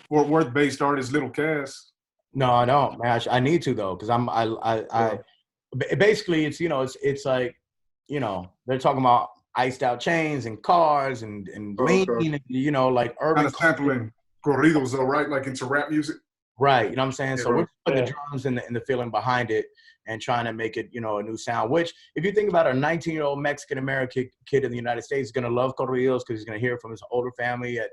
Fort Worth based artist Little Cass. No, I don't, man. I need to though, because I basically it's it's like they're talking about iced out chains and cars and lean and like urban kind of sampling corridos though, right? Like into rap music. Right, you know what I'm saying? So we're putting the drums and the feeling behind it and trying to make it, a new sound, which if you think about a 19-year-old Mexican-American kid in the United States is going to love corridos because he's going to hear it from his older family at,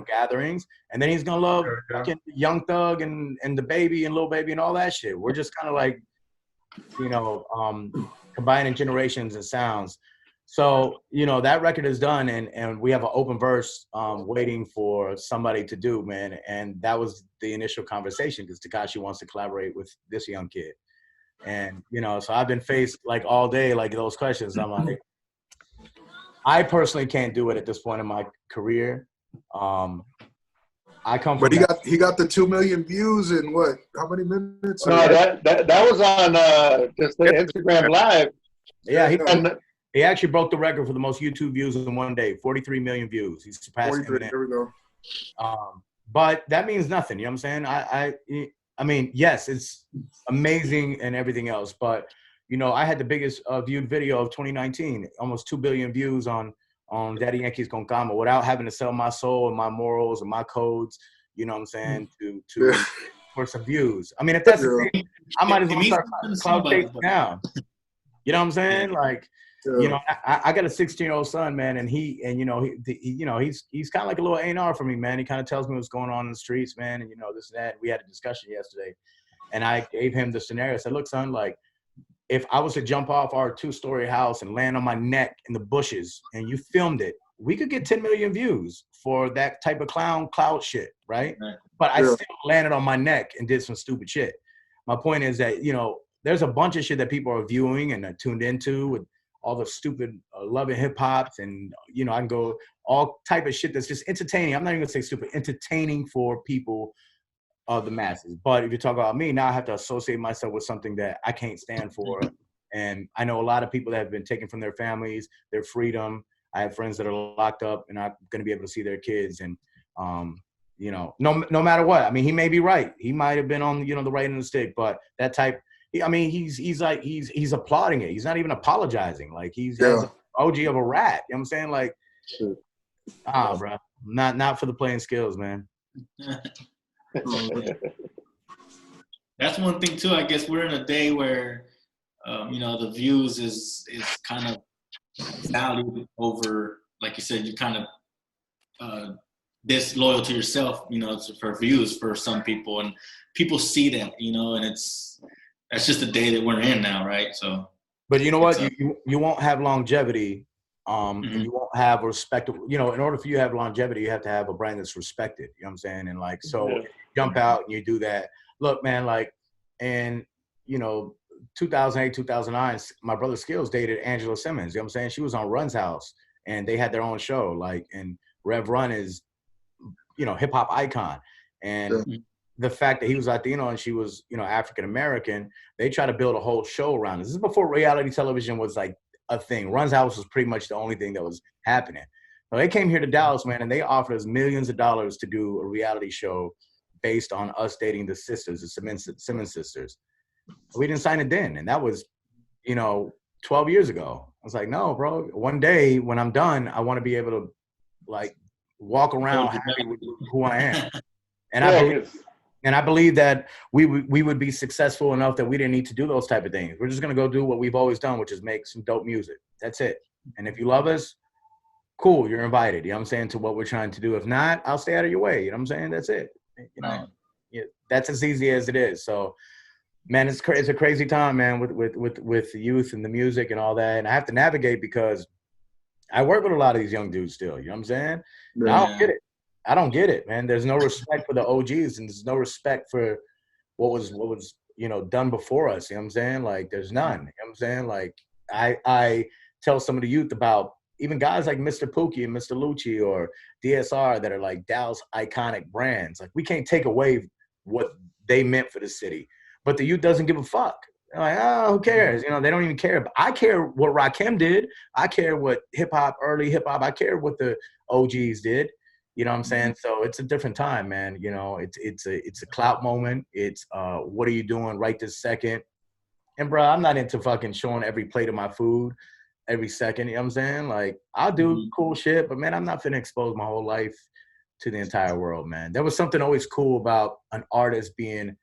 gatherings. And then he's going to love fucking Young Thug and the Baby and Lil Baby and all that shit. We're just kind of like, combining generations and sounds. So, that record is done and we have an open verse waiting for somebody to do, man. And that was the initial conversation because Tekashi wants to collaborate with this young kid. And, so I've been faced like all day, like those questions. I'm like, I personally can't do it at this point in my career. I come from he got the 2 million views in what? How many minutes? No, that was on just the Instagram Live. Yeah, he actually broke the record for the most YouTube views in one day, 43 million views. He surpassed Eminem. There we go. But that means nothing. You know what I'm saying? I mean, yes, it's amazing and everything else. But, I had the biggest viewed video of 2019, almost 2 billion views on Daddy Yankee's Con Calma without having to sell my soul and my morals and my codes, you know what I'm saying, to for some views. I mean, if that's the thing, I might as well start cloud chasing down. You know what I'm saying? Like, I got a 16-year-old son, man, and he's kind of like a little A&R for me, man. He kind of tells me what's going on in the streets, man, and this and that. We had a discussion yesterday, and I gave him the scenario. I said, look, son, like, if I was to jump off our 2-story house and land on my neck in the bushes and you filmed it, we could get 10 million views for that type of cloud shit, right? But I still landed on my neck and did some stupid shit. My point is that, there's a bunch of shit that people are viewing and are tuned into with all the stupid love and hip hops and, I can go all type of shit that's just entertaining. I'm not even gonna say stupid, entertaining for people of the masses. But if you talk about me, now I have to associate myself with something that I can't stand for. And I know a lot of people that have been taken from their families, their freedom. I have friends that are locked up and not going to be able to see their kids. And, no matter what, I mean, he may be right. He might have been on, the right end of the stick, but that type, I mean, he's applauding it. He's not even apologizing. Like he's an OG of a rat. You know what I'm saying? Like, bro, not for the Playing Skillz, man. That's one thing too. I guess we're in a day where, the views is kind of valued over, like you said, you kind of disloyal to yourself, you know, for views for some people, and people see that, you know, and that's just the day that we're in now, right? So, but you know what, you won't have longevity, mm-hmm. and you won't have respect. You know, in order for you to have longevity, you have to have a brand that's respected. You know what I'm saying? And like, so if you jump out and you do that. Look, man, like, and you know, 2008, 2009, my brother Skillz dated Angela Simmons. You know what I'm saying? She was on Run's house, and they had their own show. Like, and Rev Run is, you know, hip hop icon, and the fact that he was Latino and she was, you know, African American, they try to build a whole show around this. This is before reality television was like a thing. Run's house was pretty much the only thing that was happening. So they came here to Dallas, man, and they offered us millions of dollars to do a reality show based on us dating the sisters, the Simmons sisters. We didn't sign it then, and that was, you know, 12 years ago. I was like, no, bro. One day when I'm done, I want to be able to like walk around happy with who I am. And I believe that we would be successful enough that we didn't need to do those type of things. We're just gonna go do what we've always done, which is make some dope music. That's it. And if you love us, cool, you're invited. You know what I'm saying, to what we're trying to do. If not, I'll stay out of your way. You know what I'm saying? That's it. You know, that's as easy as it is. So, man, it's a crazy time, man, with the youth and the music and all that. And I have to navigate because I work with a lot of these young dudes still. You know what I'm saying? Yeah. I don't get it. I don't get it, man. There's no respect for the OGs, and there's no respect for what was you know, done before us. You know what I'm saying? Like, there's none. You know what I'm saying? Like, I tell some of the youth about even guys like Mr. Pookie and Mr. Lucci or DSR that are like Dallas iconic brands. Like, we can't take away what they meant for the city, but the youth doesn't give a fuck. They're like, oh, who cares? You know, they don't even care. But I care what Rakim did. I care what early hip hop. I care what the OGs did. You know what I'm saying? So it's a different time, man. You know, it's a clout moment. It's what are you doing right this second? And bro, I'm not into fucking showing every plate of my food every second. You know what I'm saying? Like, I'll do cool shit, but man, I'm not finna expose my whole life to the entire world, man. There was something always cool about an artist being,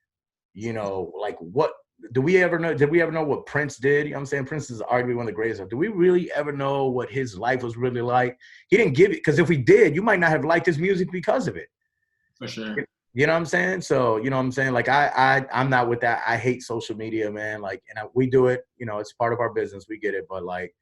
you know, like, what did we ever know what Prince did? You know what I'm saying? Prince is arguably one of the greatest. Do we really ever know what his life was really like? He didn't give it, because if we did, you might not have liked his music because of it. For sure. You know what I'm saying? So, you know what I'm saying? Like, I'm not with that. I hate social media, man. Like, and we do it, you know, it's part of our business. We get it. But like,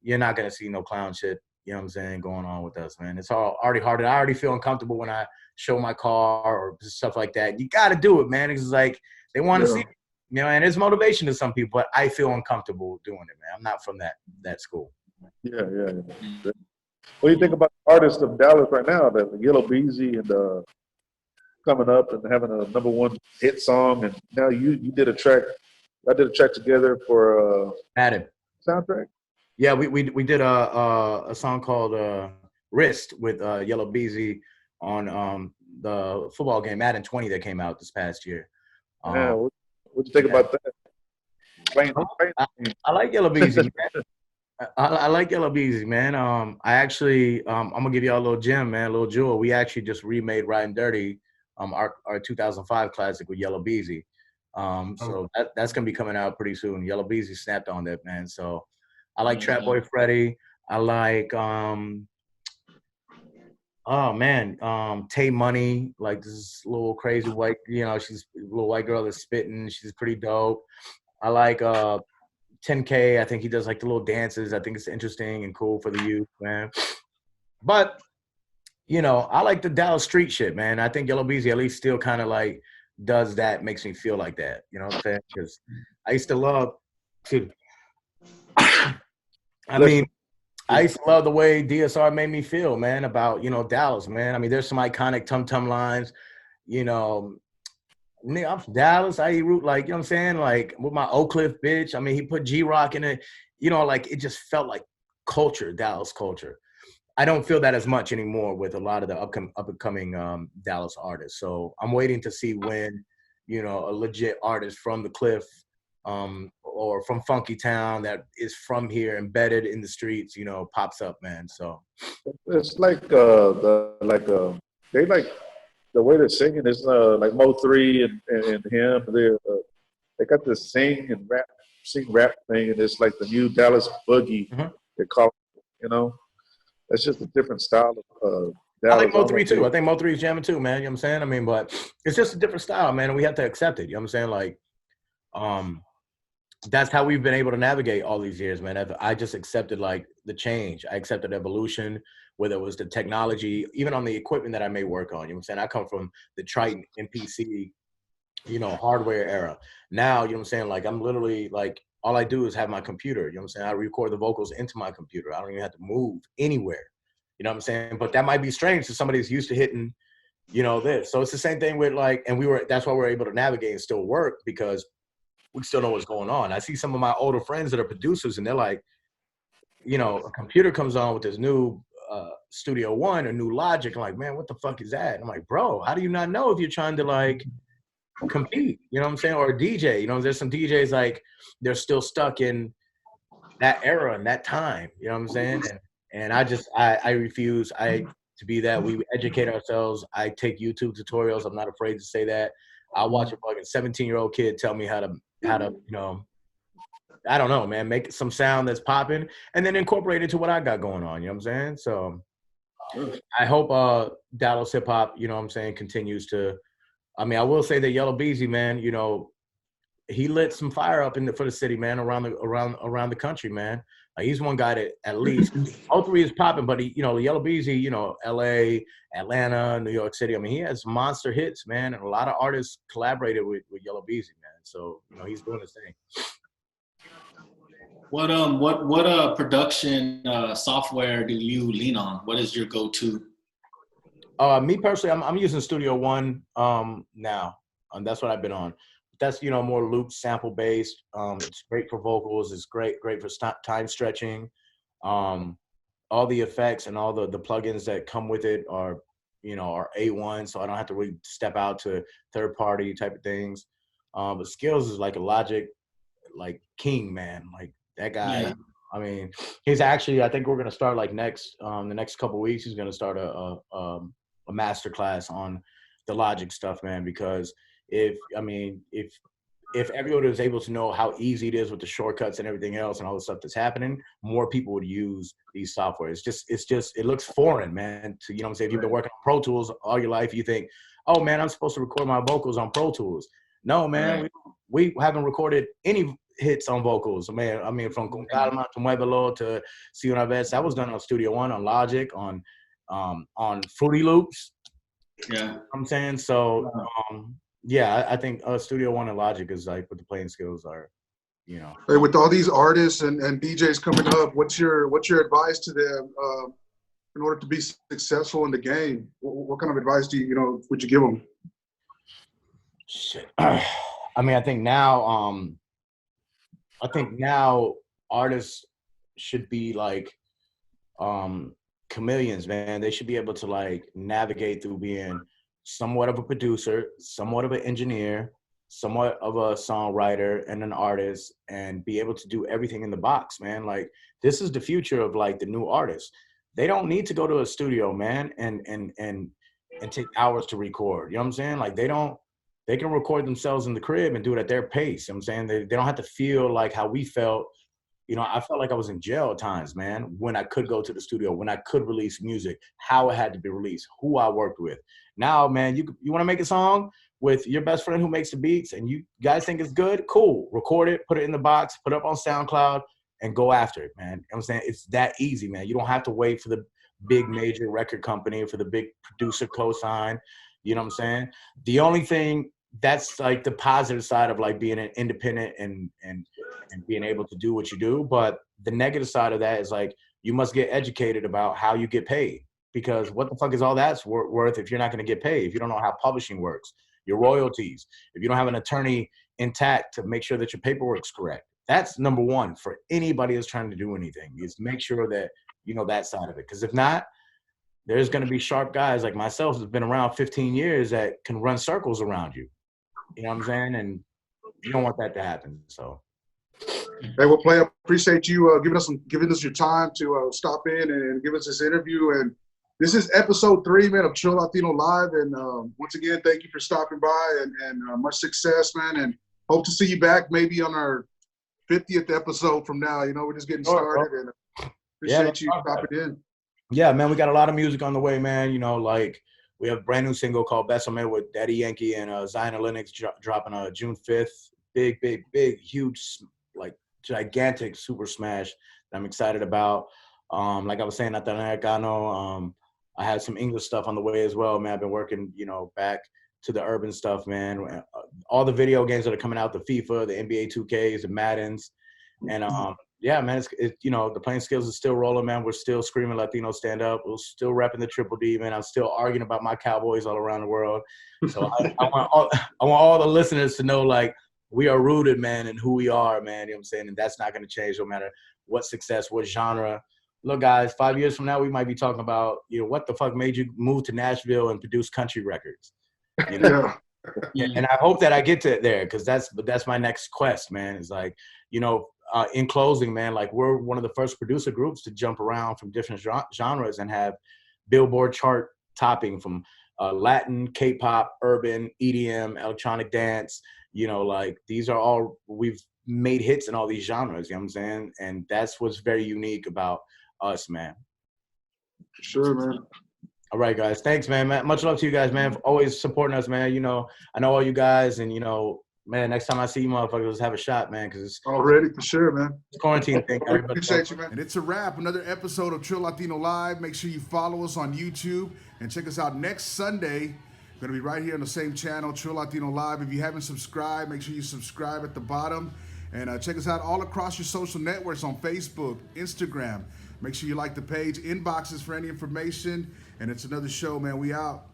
you're not going to see no clown shit, you know what I'm saying, going on with us, man. It's already hard. I already feel uncomfortable when I show my car or stuff like that. You got to do it, man. It's like, they want to see it. You know, and it's motivation to some people, but I feel uncomfortable doing it, man. I'm not from that school. Yeah. What do you think about the artists of Dallas right now? That Yellow Beezy and coming up and having a #1 hit song, and now you did a track. I did a track together for Madden soundtrack. Yeah, we did a song called Wrist with Yellow Beezy on the football game Madden 20 that came out this past year. What you think about that? I like Yellow Beezy, man. I like Yellow Beezy, man. I actually, I'm gonna give y'all a little gem, man, a little jewel. We actually just remade Riding Dirty, our 2005 classic with Yellow Beezy. So that's gonna be coming out pretty soon. Yellow Beezy snapped on that, man. So I like Trap Boy Freddy. I like Tay Money, like this little crazy white, you know, she's a little white girl that's spitting. She's pretty dope. I like 10K. I think he does like the little dances. I think it's interesting and cool for the youth, man. But, you know, I like the Dallas street shit, man. I think Yellow Beezy at least still kind of like does that, makes me feel like that. You know what I'm saying? Because I used to love to, I used to love the way DSR made me feel, man, about, you know, Dallas, man. I mean, there's some iconic tum-tum lines, you know, nigga, I'm from Dallas. I eat root, like, you know what I'm saying? Like, with my Oak Cliff bitch. I mean, he put G-Rock in it. You know, like, it just felt like culture, Dallas culture. I don't feel that as much anymore with a lot of the up-and-coming Dallas artists. So I'm waiting to see when, you know, a legit artist from the Cliff or from Funky Town that is from here, embedded in the streets, you know, pops up, man. So it's like they like the way they're singing is like Mo3 and him. They got this sing rap thing, and it's like the new Dallas boogie. They call it, you know. It's just a different style of I like Dallas, Mo 3 too. I think Mo 3 is jamming too, man. You know what I'm saying? I mean, but it's just a different style, man, and we have to accept it. You know what I'm saying? Like, that's how we've been able to navigate all these years, man. I just accepted like the change. I accepted evolution, whether it was the technology, even on the equipment that I may work on. You know what I'm saying? I come from the Triton MPC, hardware era. Now, you know what I'm saying? Like, I'm literally like, all I do is have my computer. You know what I'm saying? I record the vocals into my computer. I don't even have to move anywhere. You know what I'm saying? But that might be strange to somebody who's used to hitting, this. So it's the same thing with like, and that's why we're able to navigate and still work, because we still know what's going on. I see some of my older friends that are producers, and they're like, a computer comes on with this new Studio One or new Logic. I'm like, man, what the fuck is that? I'm like, bro, how do you not know if you're trying to like compete? You know what I'm saying? Or a DJ. There's some DJs like they're still stuck in that era and that time. You know what I'm saying? And I refuse. To be that. We educate ourselves. I take YouTube tutorials. I'm not afraid to say that. I'll watch a fucking 17-year-old kid tell me how to I don't know, man, make some sound that's popping and then incorporate it to what I got going on. You know what I'm saying? So I hope Dallas hip hop, you know what I'm saying, continues to. I mean, I will say that Yellow Beezy, man, he lit some fire up for the city, man, around the country, man. Like, he's one guy that at least O3 is popping, but he, Yellow Beezy, LA, Atlanta, New York City. I mean, he has monster hits, man, and a lot of artists collaborated with Yellow Beezy, man. So, he's doing his thing. What production software do you lean on? What is your go-to? Me personally, I'm using Studio One now. That's what I've been on. That's more loop sample based. It's great for vocals. It's great for time stretching. All the effects and all the plugins that come with it are A1, so I don't have to really step out to third party type of things. But Skillz is like a Logic like king, man. Like, that guy. Yeah. I mean, he's actually, I think we're gonna start like the next couple of weeks. He's gonna start a master class on the Logic stuff, man, because if everyone was able to know how easy it is with the shortcuts and everything else and all the stuff that's happening, more people would use these software. It looks foreign, man. To, what I'm saying, if you've been working on Pro Tools all your life, you think, oh man, I'm supposed to record my vocals on Pro Tools. No, man, we haven't recorded any hits on vocals. Man, I mean, from Con Calma to Muévelo to Si Una Vez, that was done on Studio One, on Logic, on Fruity Loops. Yeah. You know what I'm saying? So, yeah, I think Studio One and Logic is like what the playing skills are, Hey, with all these artists and DJs coming up, what's your advice to them in order to be successful in the game? What kind of advice would you give them? Shit. I mean, I think now artists should be like chameleons, man. They should be able to like navigate through being somewhat of a producer, somewhat of an engineer, somewhat of a songwriter and an artist, and be able to do everything in the box, man. Like, this is the future of like the new artists. They don't need to go to a studio, man, and take hours to record. You know what I'm saying? Like, they can record themselves in the crib and do it at their pace. You know what I'm saying? They don't have to feel like how we felt. I felt like I was in jail at times, man, when I could go to the studio, when I could release music, how it had to be released, who I worked with. Now, man, you want to make a song with your best friend who makes the beats and you guys think it's good? Cool. Record it, put it in the box, put it up on SoundCloud, and go after it, man. You know what I'm saying? It's that easy, man. You don't have to wait for the big major record company or for the big producer cosign. You know what I'm saying? The only thing that's like the positive side of like being an independent and being able to do what you do. But the negative side of that is like, you must get educated about how you get paid, because what the fuck is all that's worth if you're not going to get paid, if you don't know how publishing works, your royalties, if you don't have an attorney intact to make sure that your paperwork's correct. That's number one for anybody that's trying to do anything, is make sure that you know that side of it. Because if not, there's going to be sharp guys like myself who's been around 15 years that can run circles around you. You know what I'm saying? And you don't want that to happen. So, hey, well, Play, I appreciate you giving us your time to stop in and give us this interview. And this is episode 3, man, of Trill Latino Live. And once again, thank you for stopping by and much success, man. And hope to see you back maybe on our 50th episode from now. We're just getting started. And appreciate you stopping in. Yeah, man, we got a lot of music on the way, man. You know, like we have a brand new single called Besame with Daddy Yankee and Zion and Linux dropping June 5th. Big, huge, like gigantic super smash that I'm excited about. Like I was saying, Natanamericano, I had some English stuff on the way as well, man. I've been working, you know, back to the urban stuff, man. All the video games that are coming out, the FIFA, the NBA 2Ks, the Maddens. And yeah, man, it's you know, the Playing Skillz is still rolling, man. We're still screaming Latino stand up. We're still repping the Triple D, man. I'm still arguing about my Cowboys all around the world. So I want all the listeners to know, like, we are rooted, man, in who we are, man. You know what I'm saying? And that's not going to change no matter what success, what genre. Look, guys, 5 years from now, we might be talking about, you know, what the fuck made you move to Nashville and produce country records? You know? Yeah. And I hope that I get to there, because that's my next quest, man. It's like, you know, in closing, man, like we're one of the first producer groups to jump around from different genres and have Billboard chart topping from Latin, K-pop, urban, EDM, electronic dance. You know, like these are all, we've made hits in all these genres, you know what I'm saying? And that's what's very unique about us, man. Sure, man. All right, guys. Thanks, man. Much love to you guys, man, for always supporting us, man. You know, I know all you guys, and, you know, man, next time I see you motherfuckers, let's have a shot, man, because it's Already, for sure, man. it's quarantine thing. Everybody Appreciate you, man. And it's a wrap. Another episode of Trill Latino Live. Make sure you follow us on YouTube and check us out next Sunday. We're going to be right here on the same channel, Trill Latino Live. If you haven't subscribed, make sure you subscribe at the bottom. And check us out all across your social networks on Facebook, Instagram. Make sure you like the page, inboxes for any information. And it's another show, man. We out.